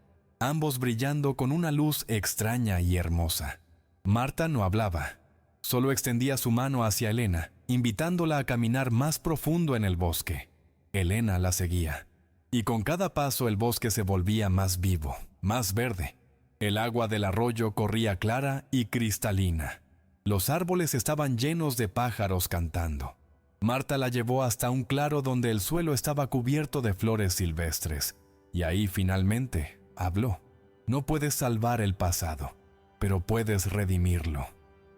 ambos brillando con una luz extraña y hermosa. Marta no hablaba, solo extendía su mano hacia Elena, invitándola a caminar más profundo en el bosque. Elena la seguía, y con cada paso el bosque se volvía más vivo, más verde. El agua del arroyo corría clara y cristalina. Los árboles estaban llenos de pájaros cantando. Marta la llevó hasta un claro donde el suelo estaba cubierto de flores silvestres, y ahí finalmente habló. No puedes salvar el pasado, pero puedes redimirlo.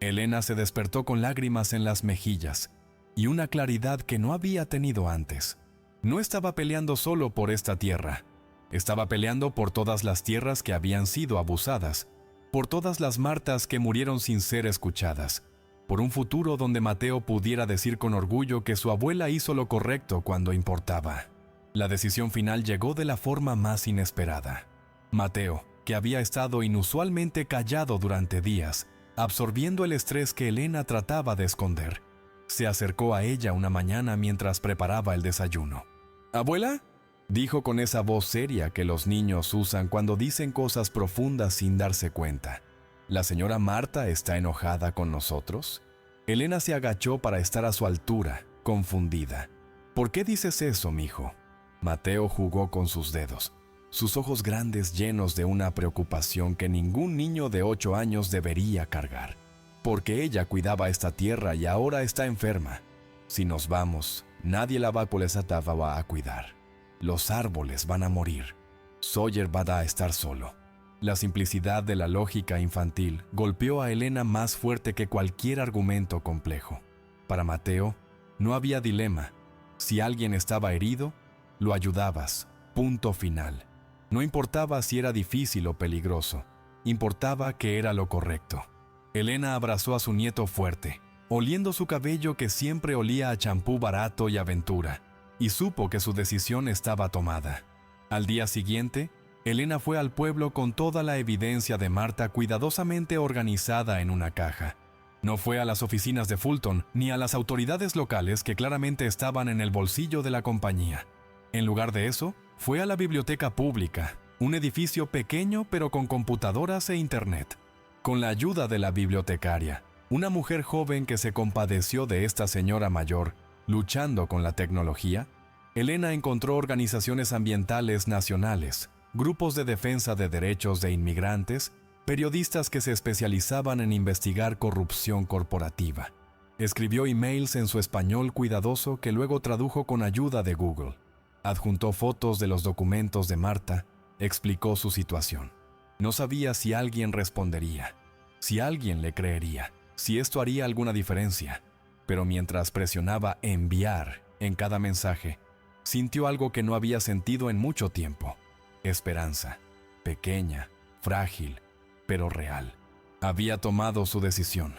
Elena se despertó con lágrimas en las mejillas y una claridad que no había tenido antes. No estaba peleando solo por esta tierra. Estaba peleando por todas las tierras que habían sido abusadas, por todas las Martas que murieron sin ser escuchadas, por un futuro donde Mateo pudiera decir con orgullo que su abuela hizo lo correcto cuando importaba. La decisión final llegó de la forma más inesperada. Mateo, que había estado inusualmente callado durante días, absorbiendo el estrés que Elena trataba de esconder, se acercó a ella una mañana mientras preparaba el desayuno. «¿Abuela?», dijo con esa voz seria que los niños usan cuando dicen cosas profundas sin darse cuenta. «¿La señora Marta está enojada con nosotros?». Elena se agachó para estar a su altura, confundida. «¿Por qué dices eso, mijo?». Mateo jugó con sus dedos, sus ojos grandes llenos de una preocupación que ningún niño de 8 años debería cargar. «Porque ella cuidaba esta tierra y ahora está enferma. Si nos vamos, nadie la va a cuidar. Los árboles van a morir. Sawyer va a estar solo». La simplicidad de la lógica infantil golpeó a Elena más fuerte que cualquier argumento complejo. Para Mateo, no había dilema. Si alguien estaba herido, lo ayudabas. Punto final. No importaba si era difícil o peligroso. Importaba que era lo correcto. Elena abrazó a su nieto fuerte, oliendo su cabello que siempre olía a champú barato y aventura, y supo que su decisión estaba tomada. Al día siguiente, Elena fue al pueblo con toda la evidencia de Marta cuidadosamente organizada en una caja. No fue a las oficinas de Fulton ni a las autoridades locales que claramente estaban en el bolsillo de la compañía. En lugar de eso, fue a la biblioteca pública, un edificio pequeño pero con computadoras e internet. Con la ayuda de la bibliotecaria, una mujer joven que se compadeció de esta señora mayor, luchando con la tecnología, Elena encontró organizaciones ambientales nacionales, grupos de defensa de derechos de inmigrantes, periodistas que se especializaban en investigar corrupción corporativa. Escribió emails en su español cuidadoso que luego tradujo con ayuda de Google. Adjuntó fotos de los documentos de Marta, explicó su situación. No sabía si alguien respondería, si alguien le creería, si esto haría alguna diferencia. Pero mientras presionaba enviar en cada mensaje, sintió algo que no había sentido en mucho tiempo. Esperanza, pequeña, frágil, pero real. Había tomado su decisión.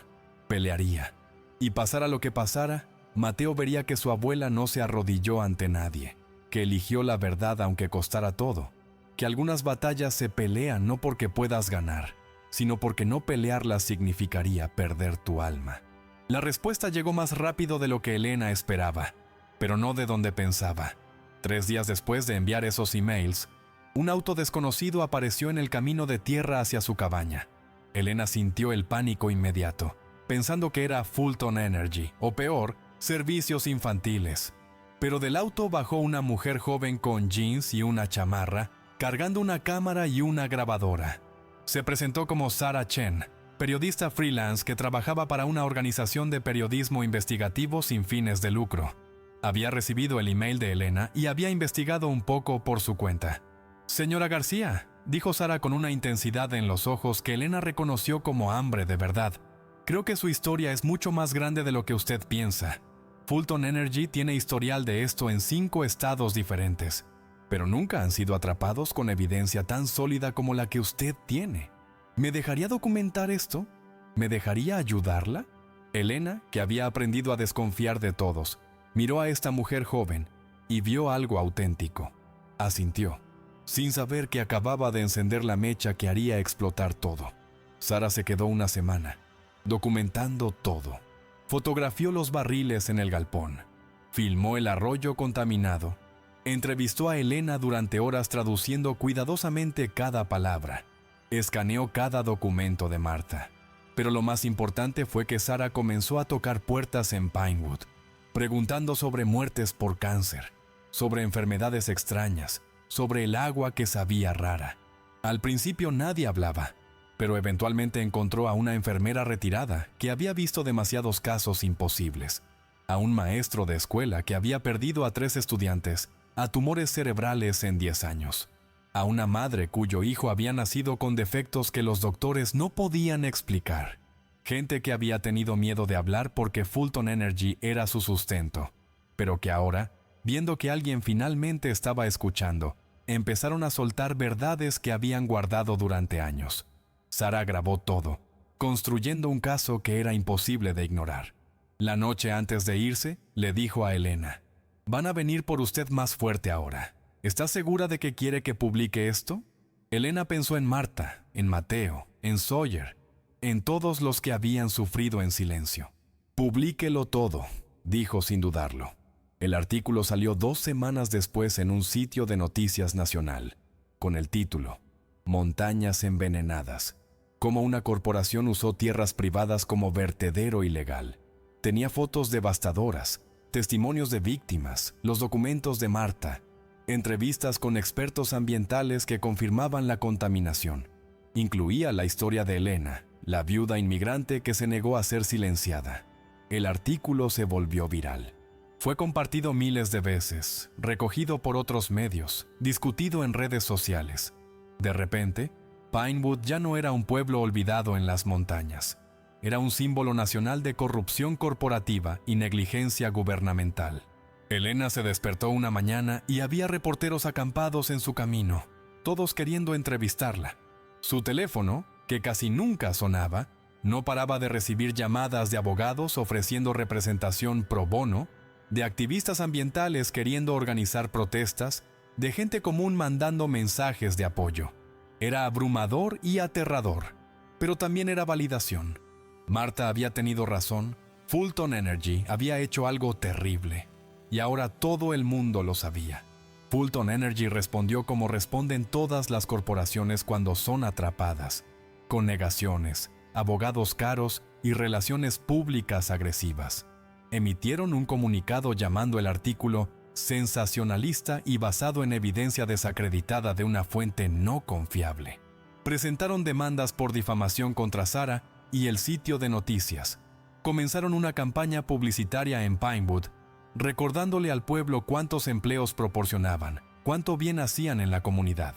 Pelearía. Y pasara lo que pasara, Mateo vería que su abuela no se arrodilló ante nadie, que eligió la verdad aunque costara todo, que algunas batallas se pelean no porque puedas ganar, sino porque no pelearlas significaría perder tu alma. La respuesta llegó más rápido de lo que Elena esperaba, pero no de donde pensaba. 3 días después de enviar esos emails, un auto desconocido apareció en el camino de tierra hacia su cabaña. Elena sintió el pánico inmediato, pensando que era Fulton Energy, o peor, servicios infantiles. Pero del auto bajó una mujer joven con jeans y una chamarra, cargando una cámara y una grabadora. Se presentó como Sarah Chen, periodista freelance que trabajaba para una organización de periodismo investigativo sin fines de lucro. Había recibido el email de Elena y había investigado un poco por su cuenta. «Señora García», dijo Sarah con una intensidad en los ojos que Elena reconoció como hambre de verdad. «Creo que su historia es mucho más grande de lo que usted piensa. Fulton Energy tiene historial de esto en 5 estados diferentes, pero nunca han sido atrapados con evidencia tan sólida como la que usted tiene. ¿Me dejaría documentar esto? ¿Me dejaría ayudarla?». Elena, que había aprendido a desconfiar de todos, miró a esta mujer joven y vio algo auténtico. Asintió, sin saber que acababa de encender la mecha que haría explotar todo. Sarah se quedó una semana, documentando todo. Fotografió los barriles en el galpón, filmó el arroyo contaminado, Entrevistó a Elena durante horas traduciendo cuidadosamente cada palabra. Escaneó cada documento de Martha. Pero lo más importante fue que Sarah comenzó a tocar puertas en Pinewood, preguntando sobre muertes por cáncer, sobre enfermedades extrañas, sobre el agua que sabía rara. Al principio nadie hablaba, pero eventualmente encontró a una enfermera retirada que había visto demasiados casos imposibles, a un maestro de escuela que había perdido a 3 estudiantes a tumores cerebrales en 10 años, a una madre cuyo hijo había nacido con defectos que los doctores no podían explicar, gente que había tenido miedo de hablar porque Fulton Energy era su sustento, pero que ahora, viendo que alguien finalmente estaba escuchando, empezaron a soltar verdades que habían guardado durante años. Sarah grabó todo, construyendo un caso que era imposible de ignorar. La noche antes de irse, le dijo a Elena: «Van a venir por usted más fuerte ahora. ¿Estás segura de que quiere que publique esto?» Elena pensó en Martha, en Mateo, en Sawyer, en todos los que habían sufrido en silencio. «Publíquelo todo», dijo sin dudarlo. El artículo salió 2 semanas después en un sitio de noticias nacional, con el título «Montañas envenenadas. Cómo una corporación usó tierras privadas como vertedero ilegal». Tenía fotos devastadoras, testimonios de víctimas, los documentos de Martha, entrevistas con expertos ambientales que confirmaban la contaminación. Incluía la historia de Elena, la viuda inmigrante que se negó a ser silenciada. El artículo se volvió viral. Fue compartido miles de veces, recogido por otros medios, discutido en redes sociales. De repente, Pinewood ya no era un pueblo olvidado en las montañas. Era un símbolo nacional de corrupción corporativa y negligencia gubernamental. Elena se despertó una mañana y había reporteros acampados en su camino, todos queriendo entrevistarla. Su teléfono, que casi nunca sonaba, no paraba de recibir llamadas de abogados ofreciendo representación pro bono, de activistas ambientales queriendo organizar protestas, de gente común mandando mensajes de apoyo. Era abrumador y aterrador, pero también era validación. Martha había tenido razón, Fulton Energy había hecho algo terrible, y ahora todo el mundo lo sabía. Fulton Energy respondió como responden todas las corporaciones cuando son atrapadas, con negaciones, abogados caros y relaciones públicas agresivas. Emitieron un comunicado llamando el artículo sensacionalista y basado en evidencia desacreditada de una fuente no confiable. Presentaron demandas por difamación contra Sarah y el sitio de noticias. Comenzaron una campaña publicitaria en Pinewood, recordándole al pueblo cuántos empleos proporcionaban, cuánto bien hacían en la comunidad.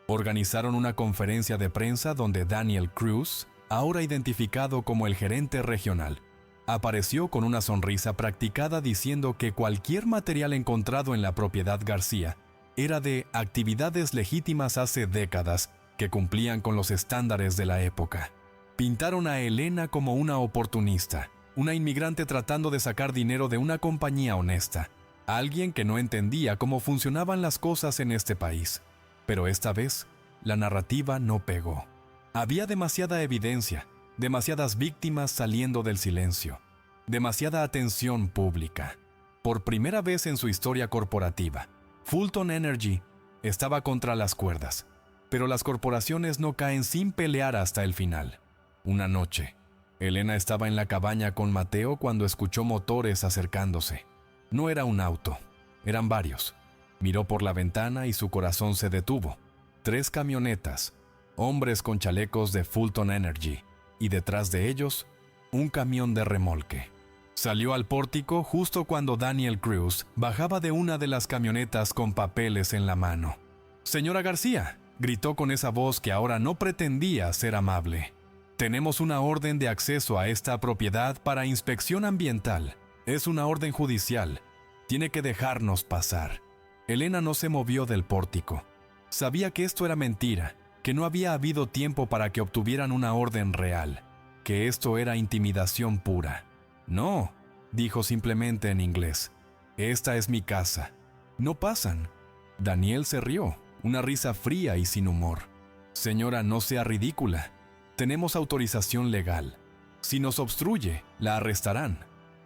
Organizaron una conferencia de prensa donde Daniel Cruz, ahora identificado como el gerente regional, apareció con una sonrisa practicada diciendo que cualquier material encontrado en la propiedad García era de actividades legítimas hace décadas que cumplían con los estándares de la época. Pintaron a Elena como una oportunista, una inmigrante tratando de sacar dinero de una compañía honesta, alguien que no entendía cómo funcionaban las cosas en este país. Pero esta vez, la narrativa no pegó. Había demasiada evidencia, demasiadas víctimas saliendo del silencio, demasiada atención pública. Por primera vez en su historia corporativa, Fulton Energy estaba contra las cuerdas, pero las corporaciones no caen sin pelear hasta el final. Una noche, Elena estaba en la cabaña con Mateo cuando escuchó motores acercándose. No era un auto, eran varios. Miró por la ventana y su corazón se detuvo. 3 camionetas, hombres con chalecos de Fulton Energy, y detrás de ellos, un camión de remolque. Salió al pórtico justo cuando Daniel Cruz bajaba de una de las camionetas con papeles en la mano. «Señora García», gritó con esa voz que ahora no pretendía ser amable. «Tenemos una orden de acceso a esta propiedad para inspección ambiental. Es una orden judicial. Tiene que dejarnos pasar». Elena no se movió del pórtico. Sabía que esto era mentira, que no había habido tiempo para que obtuvieran una orden real, que esto era intimidación pura. «No», dijo simplemente en inglés. «Esta es mi casa. No pasan». Daniel se rió, una risa fría y sin humor. «Señora, no sea ridícula. Tenemos autorización legal. Si nos obstruye, la arrestarán».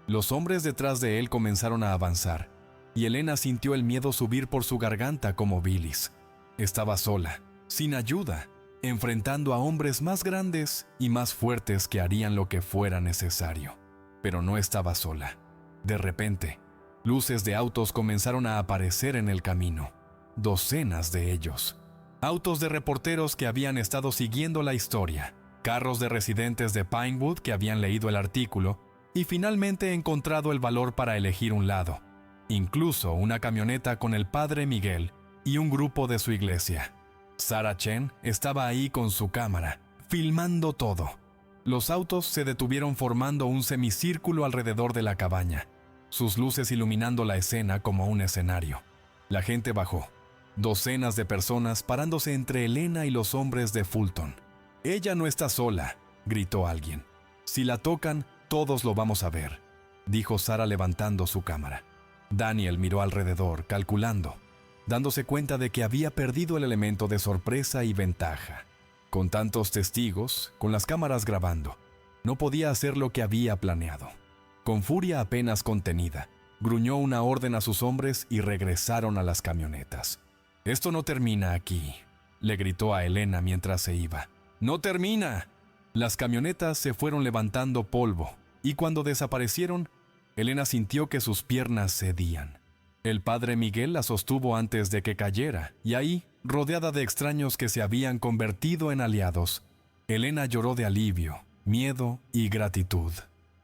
Los hombres detrás de él comenzaron a avanzar. y Elena sintió el miedo subir por su garganta como bilis. Estaba sola, sin ayuda, enfrentando a hombres más grandes y más fuertes que harían lo que fuera necesario. Pero no estaba sola. De repente, luces de autos comenzaron a aparecer en el camino. Docenas de ellos. Autos de reporteros que habían estado siguiendo la historia, carros de residentes de Pinewood que habían leído el artículo y finalmente encontrado el valor para elegir un lado. Incluso una camioneta con el padre Miguel y un grupo de su iglesia. Sarah Chen estaba ahí con su cámara, filmando todo. Los autos se detuvieron formando un semicírculo alrededor de la cabaña, sus luces iluminando la escena como un escenario. La gente bajó. Docenas de personas parándose entre Elena y los hombres de Fulton. «Ella no está sola», gritó alguien. «Si la tocan, todos lo vamos a ver», dijo Sarah levantando su cámara. Daniel miró alrededor, calculando, dándose cuenta de que había perdido el elemento de sorpresa y ventaja. Con tantos testigos, con las cámaras grabando, no podía hacer lo que había planeado. Con furia apenas contenida, gruñó una orden a sus hombres y regresaron a las camionetas. «Esto no termina aquí», le gritó a Elena mientras se iba. «¡No termina!». Las camionetas se fueron levantando polvo, y cuando desaparecieron, Elena sintió que sus piernas cedían. El padre Miguel la sostuvo antes de que cayera, y ahí, rodeada de extraños que se habían convertido en aliados, Elena lloró de alivio, miedo y gratitud.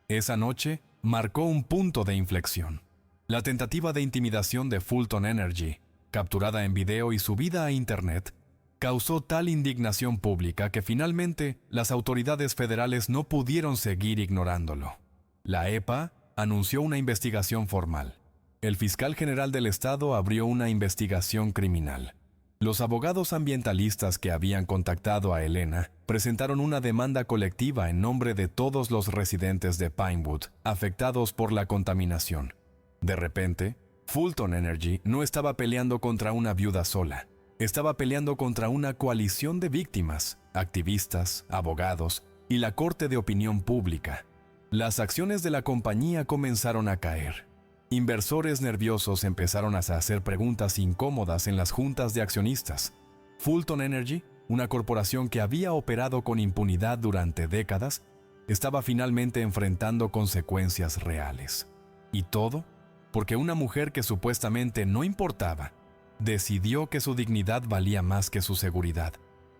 Esa noche marcó un punto de inflexión. La tentativa de intimidación de Fulton Energy, capturada en video y subida a Internet, causó tal indignación pública que finalmente las autoridades federales no pudieron seguir ignorándolo. La EPA anunció una investigación formal. El fiscal general del estado abrió una investigación criminal. Los abogados ambientalistas que habían contactado a Elena presentaron una demanda colectiva en nombre de todos los residentes de Pinewood afectados por la contaminación. De repente, Fulton Energy no estaba peleando contra una viuda sola. Estaba peleando contra una coalición de víctimas, activistas, abogados y la corte de opinión pública. Las acciones de la compañía comenzaron a caer. Inversores nerviosos empezaron a hacer preguntas incómodas en las juntas de accionistas. Fulton Energy, una corporación que había operado con impunidad durante décadas, estaba finalmente enfrentando consecuencias reales. Y todo porque una mujer que supuestamente no importaba, decidió que su dignidad valía más que su seguridad.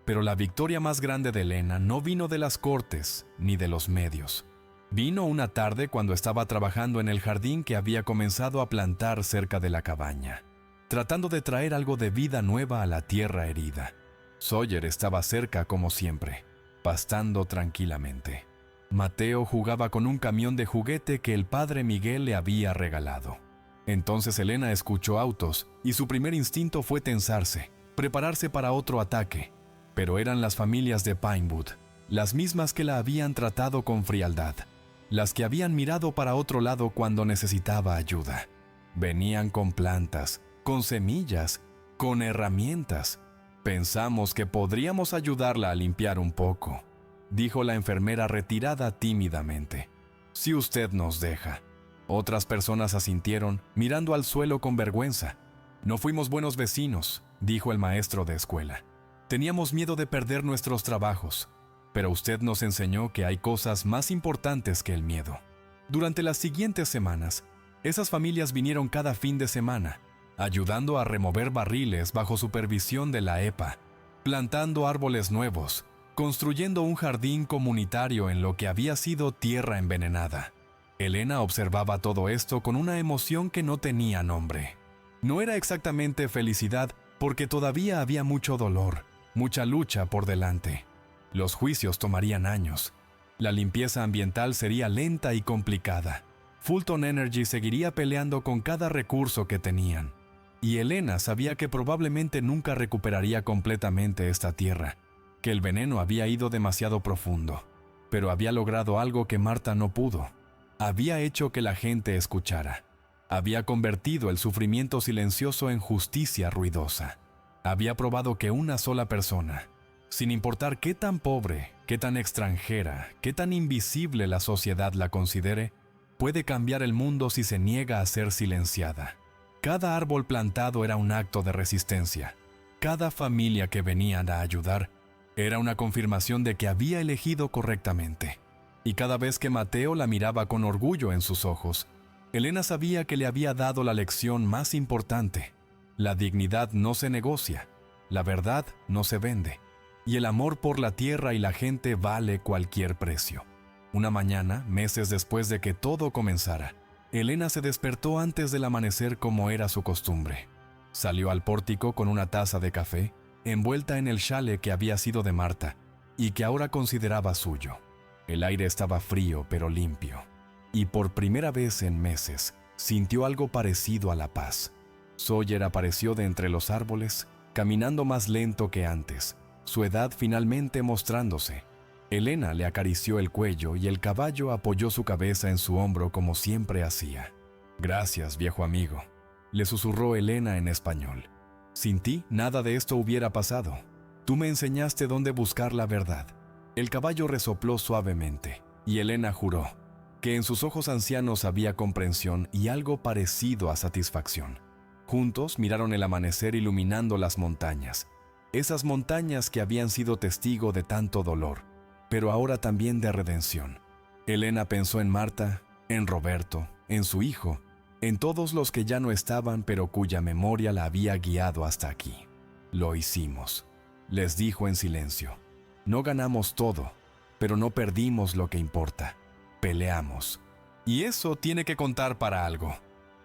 Pero la victoria más grande de Elena no vino de las cortes ni de los medios. Vino una tarde cuando estaba trabajando en el jardín que había comenzado a plantar cerca de la cabaña, tratando de traer algo de vida nueva a la tierra herida. Sawyer estaba cerca como siempre, pastando tranquilamente. Mateo jugaba con un camión de juguete que el padre Miguel le había regalado. Entonces Elena escuchó autos y su primer instinto fue tensarse, prepararse para otro ataque. Pero eran las familias de Pinewood, las mismas que la habían tratado con frialdad, las que habían mirado para otro lado cuando necesitaba ayuda. Venían con plantas, con semillas, con herramientas. «Pensamos que podríamos ayudarla a limpiar un poco», dijo la enfermera retirada tímidamente. «Si usted nos deja». Otras personas asintieron, mirando al suelo con vergüenza. «No fuimos buenos vecinos», dijo el maestro de escuela. «Teníamos miedo de perder nuestros trabajos, pero usted nos enseñó que hay cosas más importantes que el miedo». Durante las siguientes semanas, esas familias vinieron cada fin de semana, ayudando a remover barriles bajo supervisión de la EPA, plantando árboles nuevos, construyendo un jardín comunitario en lo que había sido tierra envenenada. Elena observaba todo esto con una emoción que no tenía nombre. No era exactamente felicidad porque todavía había mucho dolor, mucha lucha por delante. Los juicios tomarían años. La limpieza ambiental sería lenta y complicada. Fulton Energy seguiría peleando con cada recurso que tenían. Y Elena sabía que probablemente nunca recuperaría completamente esta tierra, que el veneno había ido demasiado profundo. Pero había logrado algo que Marta no pudo. Había hecho que la gente escuchara. Había convertido el sufrimiento silencioso en justicia ruidosa. Había probado que una sola persona, sin importar qué tan pobre, qué tan extranjera, qué tan invisible la sociedad la considere, puede cambiar el mundo si se niega a ser silenciada. Cada árbol plantado era un acto de resistencia. Cada familia que venía a ayudar era una confirmación de que había elegido correctamente. Y cada vez que Mateo la miraba con orgullo en sus ojos, Elena sabía que le había dado la lección más importante. La dignidad no se negocia, la verdad no se vende, y el amor por la tierra y la gente vale cualquier precio. Una mañana, meses después de que todo comenzara, Elena se despertó antes del amanecer como era su costumbre. Salió al pórtico con una taza de café, envuelta en el chale que había sido de Marta y que ahora consideraba suyo. El aire estaba frío pero limpio, y por primera vez en meses sintió algo parecido a la paz. Sawyer apareció de entre los árboles, caminando más lento que antes, su edad finalmente mostrándose. Elena le acarició el cuello y el caballo apoyó su cabeza en su hombro como siempre hacía. «Gracias, viejo amigo», le susurró Elena en español. «Sin ti, nada de esto hubiera pasado. Tú me enseñaste dónde buscar la verdad». El caballo resopló suavemente, y Elena juró que en sus ojos ancianos había comprensión y algo parecido a satisfacción. Juntos miraron el amanecer iluminando las montañas, esas montañas que habían sido testigo de tanto dolor, pero ahora también de redención. Elena pensó en Marta, en Roberto, en su hijo, en todos los que ya no estaban pero cuya memoria la había guiado hasta aquí. «Lo hicimos», les dijo en silencio. «No ganamos todo, pero no perdimos lo que importa. Peleamos. Y eso tiene que contar para algo».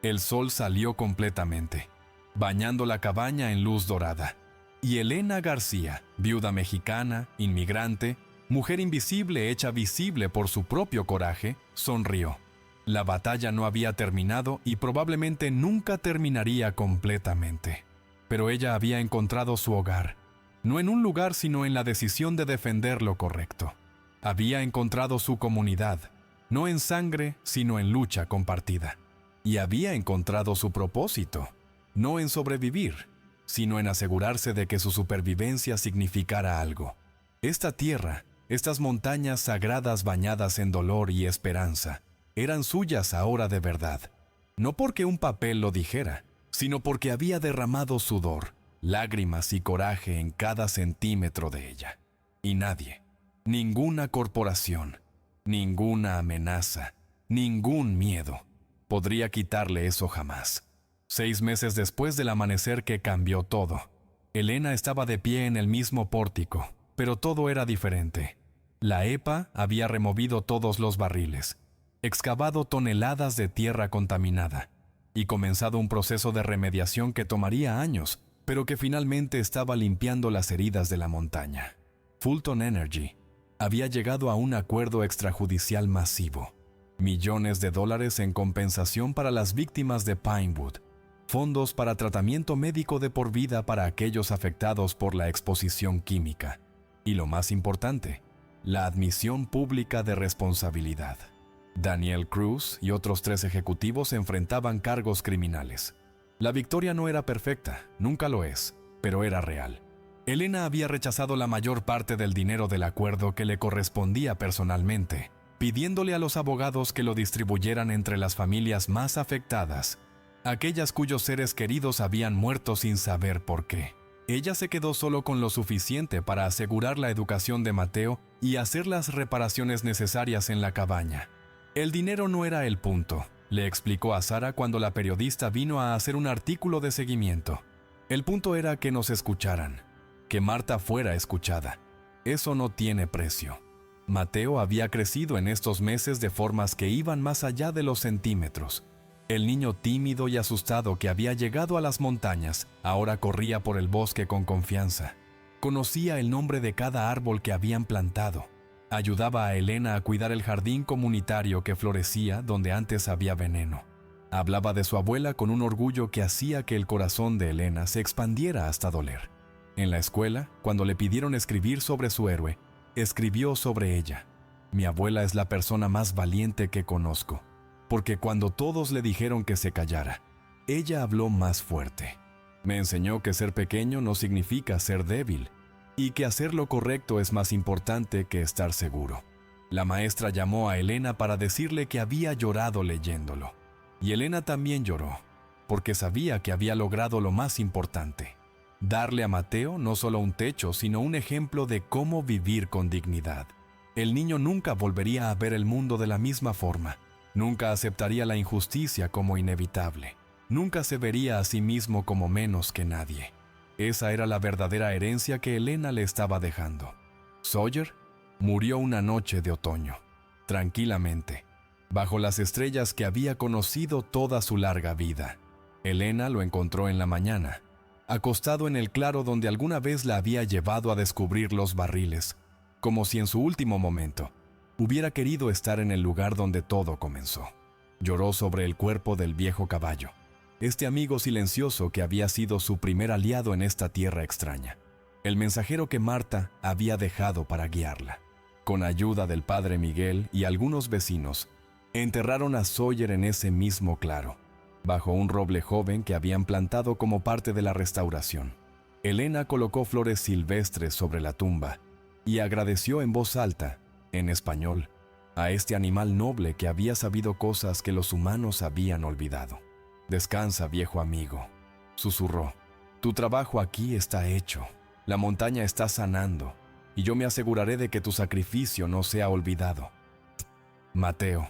El sol salió completamente, bañando la cabaña en luz dorada. Y Elena García, viuda mexicana, inmigrante, mujer invisible hecha visible por su propio coraje, sonrió. La batalla no había terminado y probablemente nunca terminaría completamente. Pero ella había encontrado su hogar, no en un lugar sino en la decisión de defender lo correcto. Había encontrado su comunidad, no en sangre sino en lucha compartida. Y había encontrado su propósito, no en sobrevivir, sino en asegurarse de que su supervivencia significara algo. Esta tierra, estas montañas sagradas bañadas en dolor y esperanza, eran suyas ahora de verdad. No porque un papel lo dijera, sino porque había derramado sudor, lágrimas y coraje en cada centímetro de ella. Y nadie, ninguna corporación, ninguna amenaza, ningún miedo, podría quitarle eso jamás. 6 meses después del amanecer que cambió todo, Elena estaba de pie en el mismo pórtico, pero todo era diferente. La EPA había removido todos los barriles, excavado toneladas de tierra contaminada y comenzado un proceso de remediación que tomaría años, pero que finalmente estaba limpiando las heridas de la montaña. Fulton Energy había llegado a un acuerdo extrajudicial masivo. Millones de dólares en compensación para las víctimas de Pinewood, fondos para tratamiento médico de por vida para aquellos afectados por la exposición química, y lo más importante, la admisión pública de responsabilidad. Daniel Cruz y otros 3 ejecutivos enfrentaban cargos criminales. La victoria no era perfecta, nunca lo es, pero era real. Elena había rechazado la mayor parte del dinero del acuerdo que le correspondía personalmente, pidiéndole a los abogados que lo distribuyeran entre las familias más afectadas, aquellas cuyos seres queridos habían muerto sin saber por qué. Ella se quedó solo con lo suficiente para asegurar la educación de Mateo y hacer las reparaciones necesarias en la cabaña. El dinero no era el punto, le explicó a Sara cuando la periodista vino a hacer un artículo de seguimiento. El punto era que nos escucharan, que Marta fuera escuchada. Eso no tiene precio. Mateo había crecido en estos meses de formas que iban más allá de los centímetros. El niño tímido y asustado que había llegado a las montañas ahora corría por el bosque con confianza. Conocía el nombre de cada árbol que habían plantado. Ayudaba a Elena a cuidar el jardín comunitario que florecía donde antes había veneno. Hablaba de su abuela con un orgullo que hacía que el corazón de Elena se expandiera hasta doler. En la escuela, cuando le pidieron escribir sobre su héroe, escribió sobre ella: «Mi abuela es la persona más valiente que conozco, porque cuando todos le dijeron que se callara, ella habló más fuerte. Me enseñó que ser pequeño no significa ser débil, y que hacer lo correcto es más importante que estar seguro». La maestra llamó a Elena para decirle que había llorado leyéndolo. Y Elena también lloró, porque sabía que había logrado lo más importante: darle a Mateo no solo un techo, sino un ejemplo de cómo vivir con dignidad. El niño nunca volvería a ver el mundo de la misma forma, nunca aceptaría la injusticia como inevitable, nunca se vería a sí mismo como menos que nadie. Esa era la verdadera herencia que Elena le estaba dejando. Sawyer murió una noche de otoño, tranquilamente, bajo las estrellas que había conocido toda su larga vida. Elena lo encontró en la mañana, acostado en el claro donde alguna vez la había llevado a descubrir los barriles, como si en su último momento hubiera querido estar en el lugar donde todo comenzó. Lloró sobre el cuerpo del viejo caballo, este amigo silencioso que había sido su primer aliado en esta tierra extraña, el mensajero que Marta había dejado para guiarla. Con ayuda del padre Miguel y algunos vecinos, enterraron a Sawyer en ese mismo claro, bajo un roble joven que habían plantado como parte de la restauración. Elena colocó flores silvestres sobre la tumba y agradeció en voz alta, en español, a este animal noble que había sabido cosas que los humanos habían olvidado. «Descansa, viejo amigo», susurró. «Tu trabajo aquí está hecho. La montaña está sanando, y yo me aseguraré de que tu sacrificio no sea olvidado». Mateo,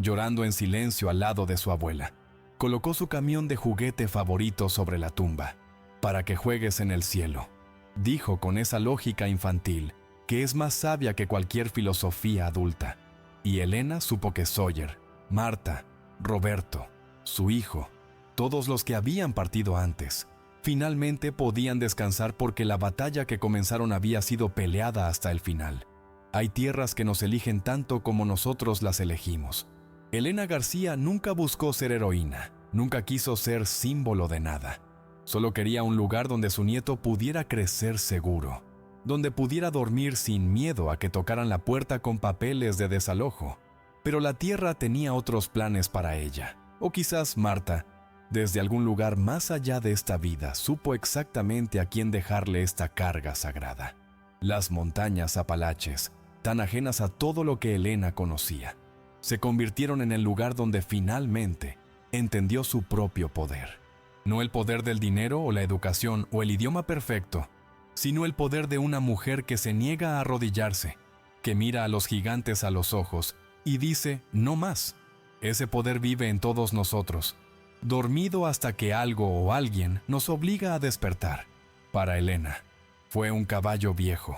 llorando en silencio al lado de su abuela, colocó su camión de juguete favorito sobre la tumba. «Para que juegues en el cielo», dijo con esa lógica infantil que es más sabia que cualquier filosofía adulta. Y Elena supo que Sawyer, Marta, Roberto, su hijo, todos los que habían partido antes, finalmente podían descansar porque la batalla que comenzaron había sido peleada hasta el final. Hay tierras que nos eligen tanto como nosotros las elegimos. Elena García nunca buscó ser heroína, nunca quiso ser símbolo de nada. Solo quería un lugar donde su nieto pudiera crecer seguro, donde pudiera dormir sin miedo a que tocaran la puerta con papeles de desalojo. Pero la tierra tenía otros planes para ella, o quizás Marta, desde algún lugar más allá de esta vida, supo exactamente a quién dejarle esta carga sagrada. Las montañas Apalaches, tan ajenas a todo lo que Elena conocía, se convirtieron en el lugar donde finalmente entendió su propio poder. No el poder del dinero o la educación o el idioma perfecto, sino el poder de una mujer que se niega a arrodillarse, que mira a los gigantes a los ojos y dice «no más». Ese poder vive en todos nosotros, dormido hasta que algo o alguien nos obliga a despertar. Para Elena, fue un caballo viejo,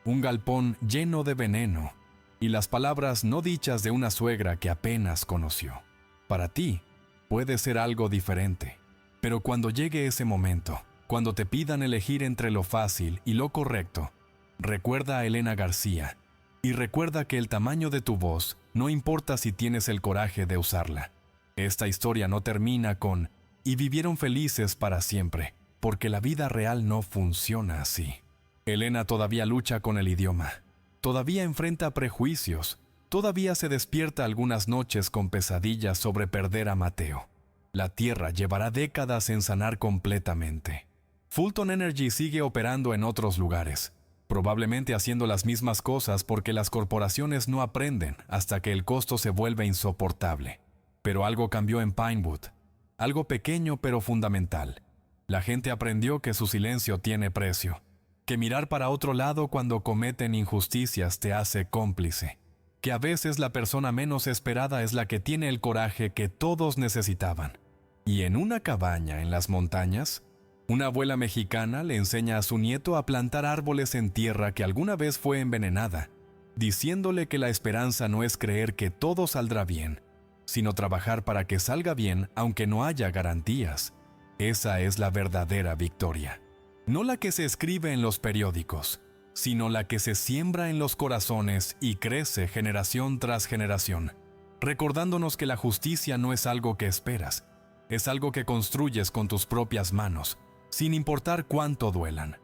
un galpón lleno de veneno y las palabras no dichas de una suegra que apenas conoció. Para ti, puede ser algo diferente, pero cuando llegue ese momento, cuando te pidan elegir entre lo fácil y lo correcto, recuerda a Elena García y recuerda que el tamaño de tu voz no importa si tienes el coraje de usarla. Esta historia no termina con «y vivieron felices para siempre», porque la vida real no funciona así. Elena todavía lucha con el idioma, todavía enfrenta prejuicios, todavía se despierta algunas noches con pesadillas sobre perder a Mateo. La Tierra llevará décadas en sanar completamente. Fulton Energy sigue operando en otros lugares, probablemente haciendo las mismas cosas porque las corporaciones no aprenden hasta que el costo se vuelve insoportable. Pero algo cambió en Pinewood, algo pequeño pero fundamental. La gente aprendió que su silencio tiene precio, que mirar para otro lado cuando cometen injusticias te hace cómplice, que a veces la persona menos esperada es la que tiene el coraje que todos necesitaban. Y en una cabaña en las montañas, una abuela mexicana le enseña a su nieto a plantar árboles en tierra que alguna vez fue envenenada, diciéndole que la esperanza no es creer que todo saldrá bien, sino trabajar para que salga bien aunque no haya garantías. Esa es la verdadera victoria. No la que se escribe en los periódicos, sino la que se siembra en los corazones y crece generación tras generación, recordándonos que la justicia no es algo que esperas, es algo que construyes con tus propias manos, sin importar cuánto duelan.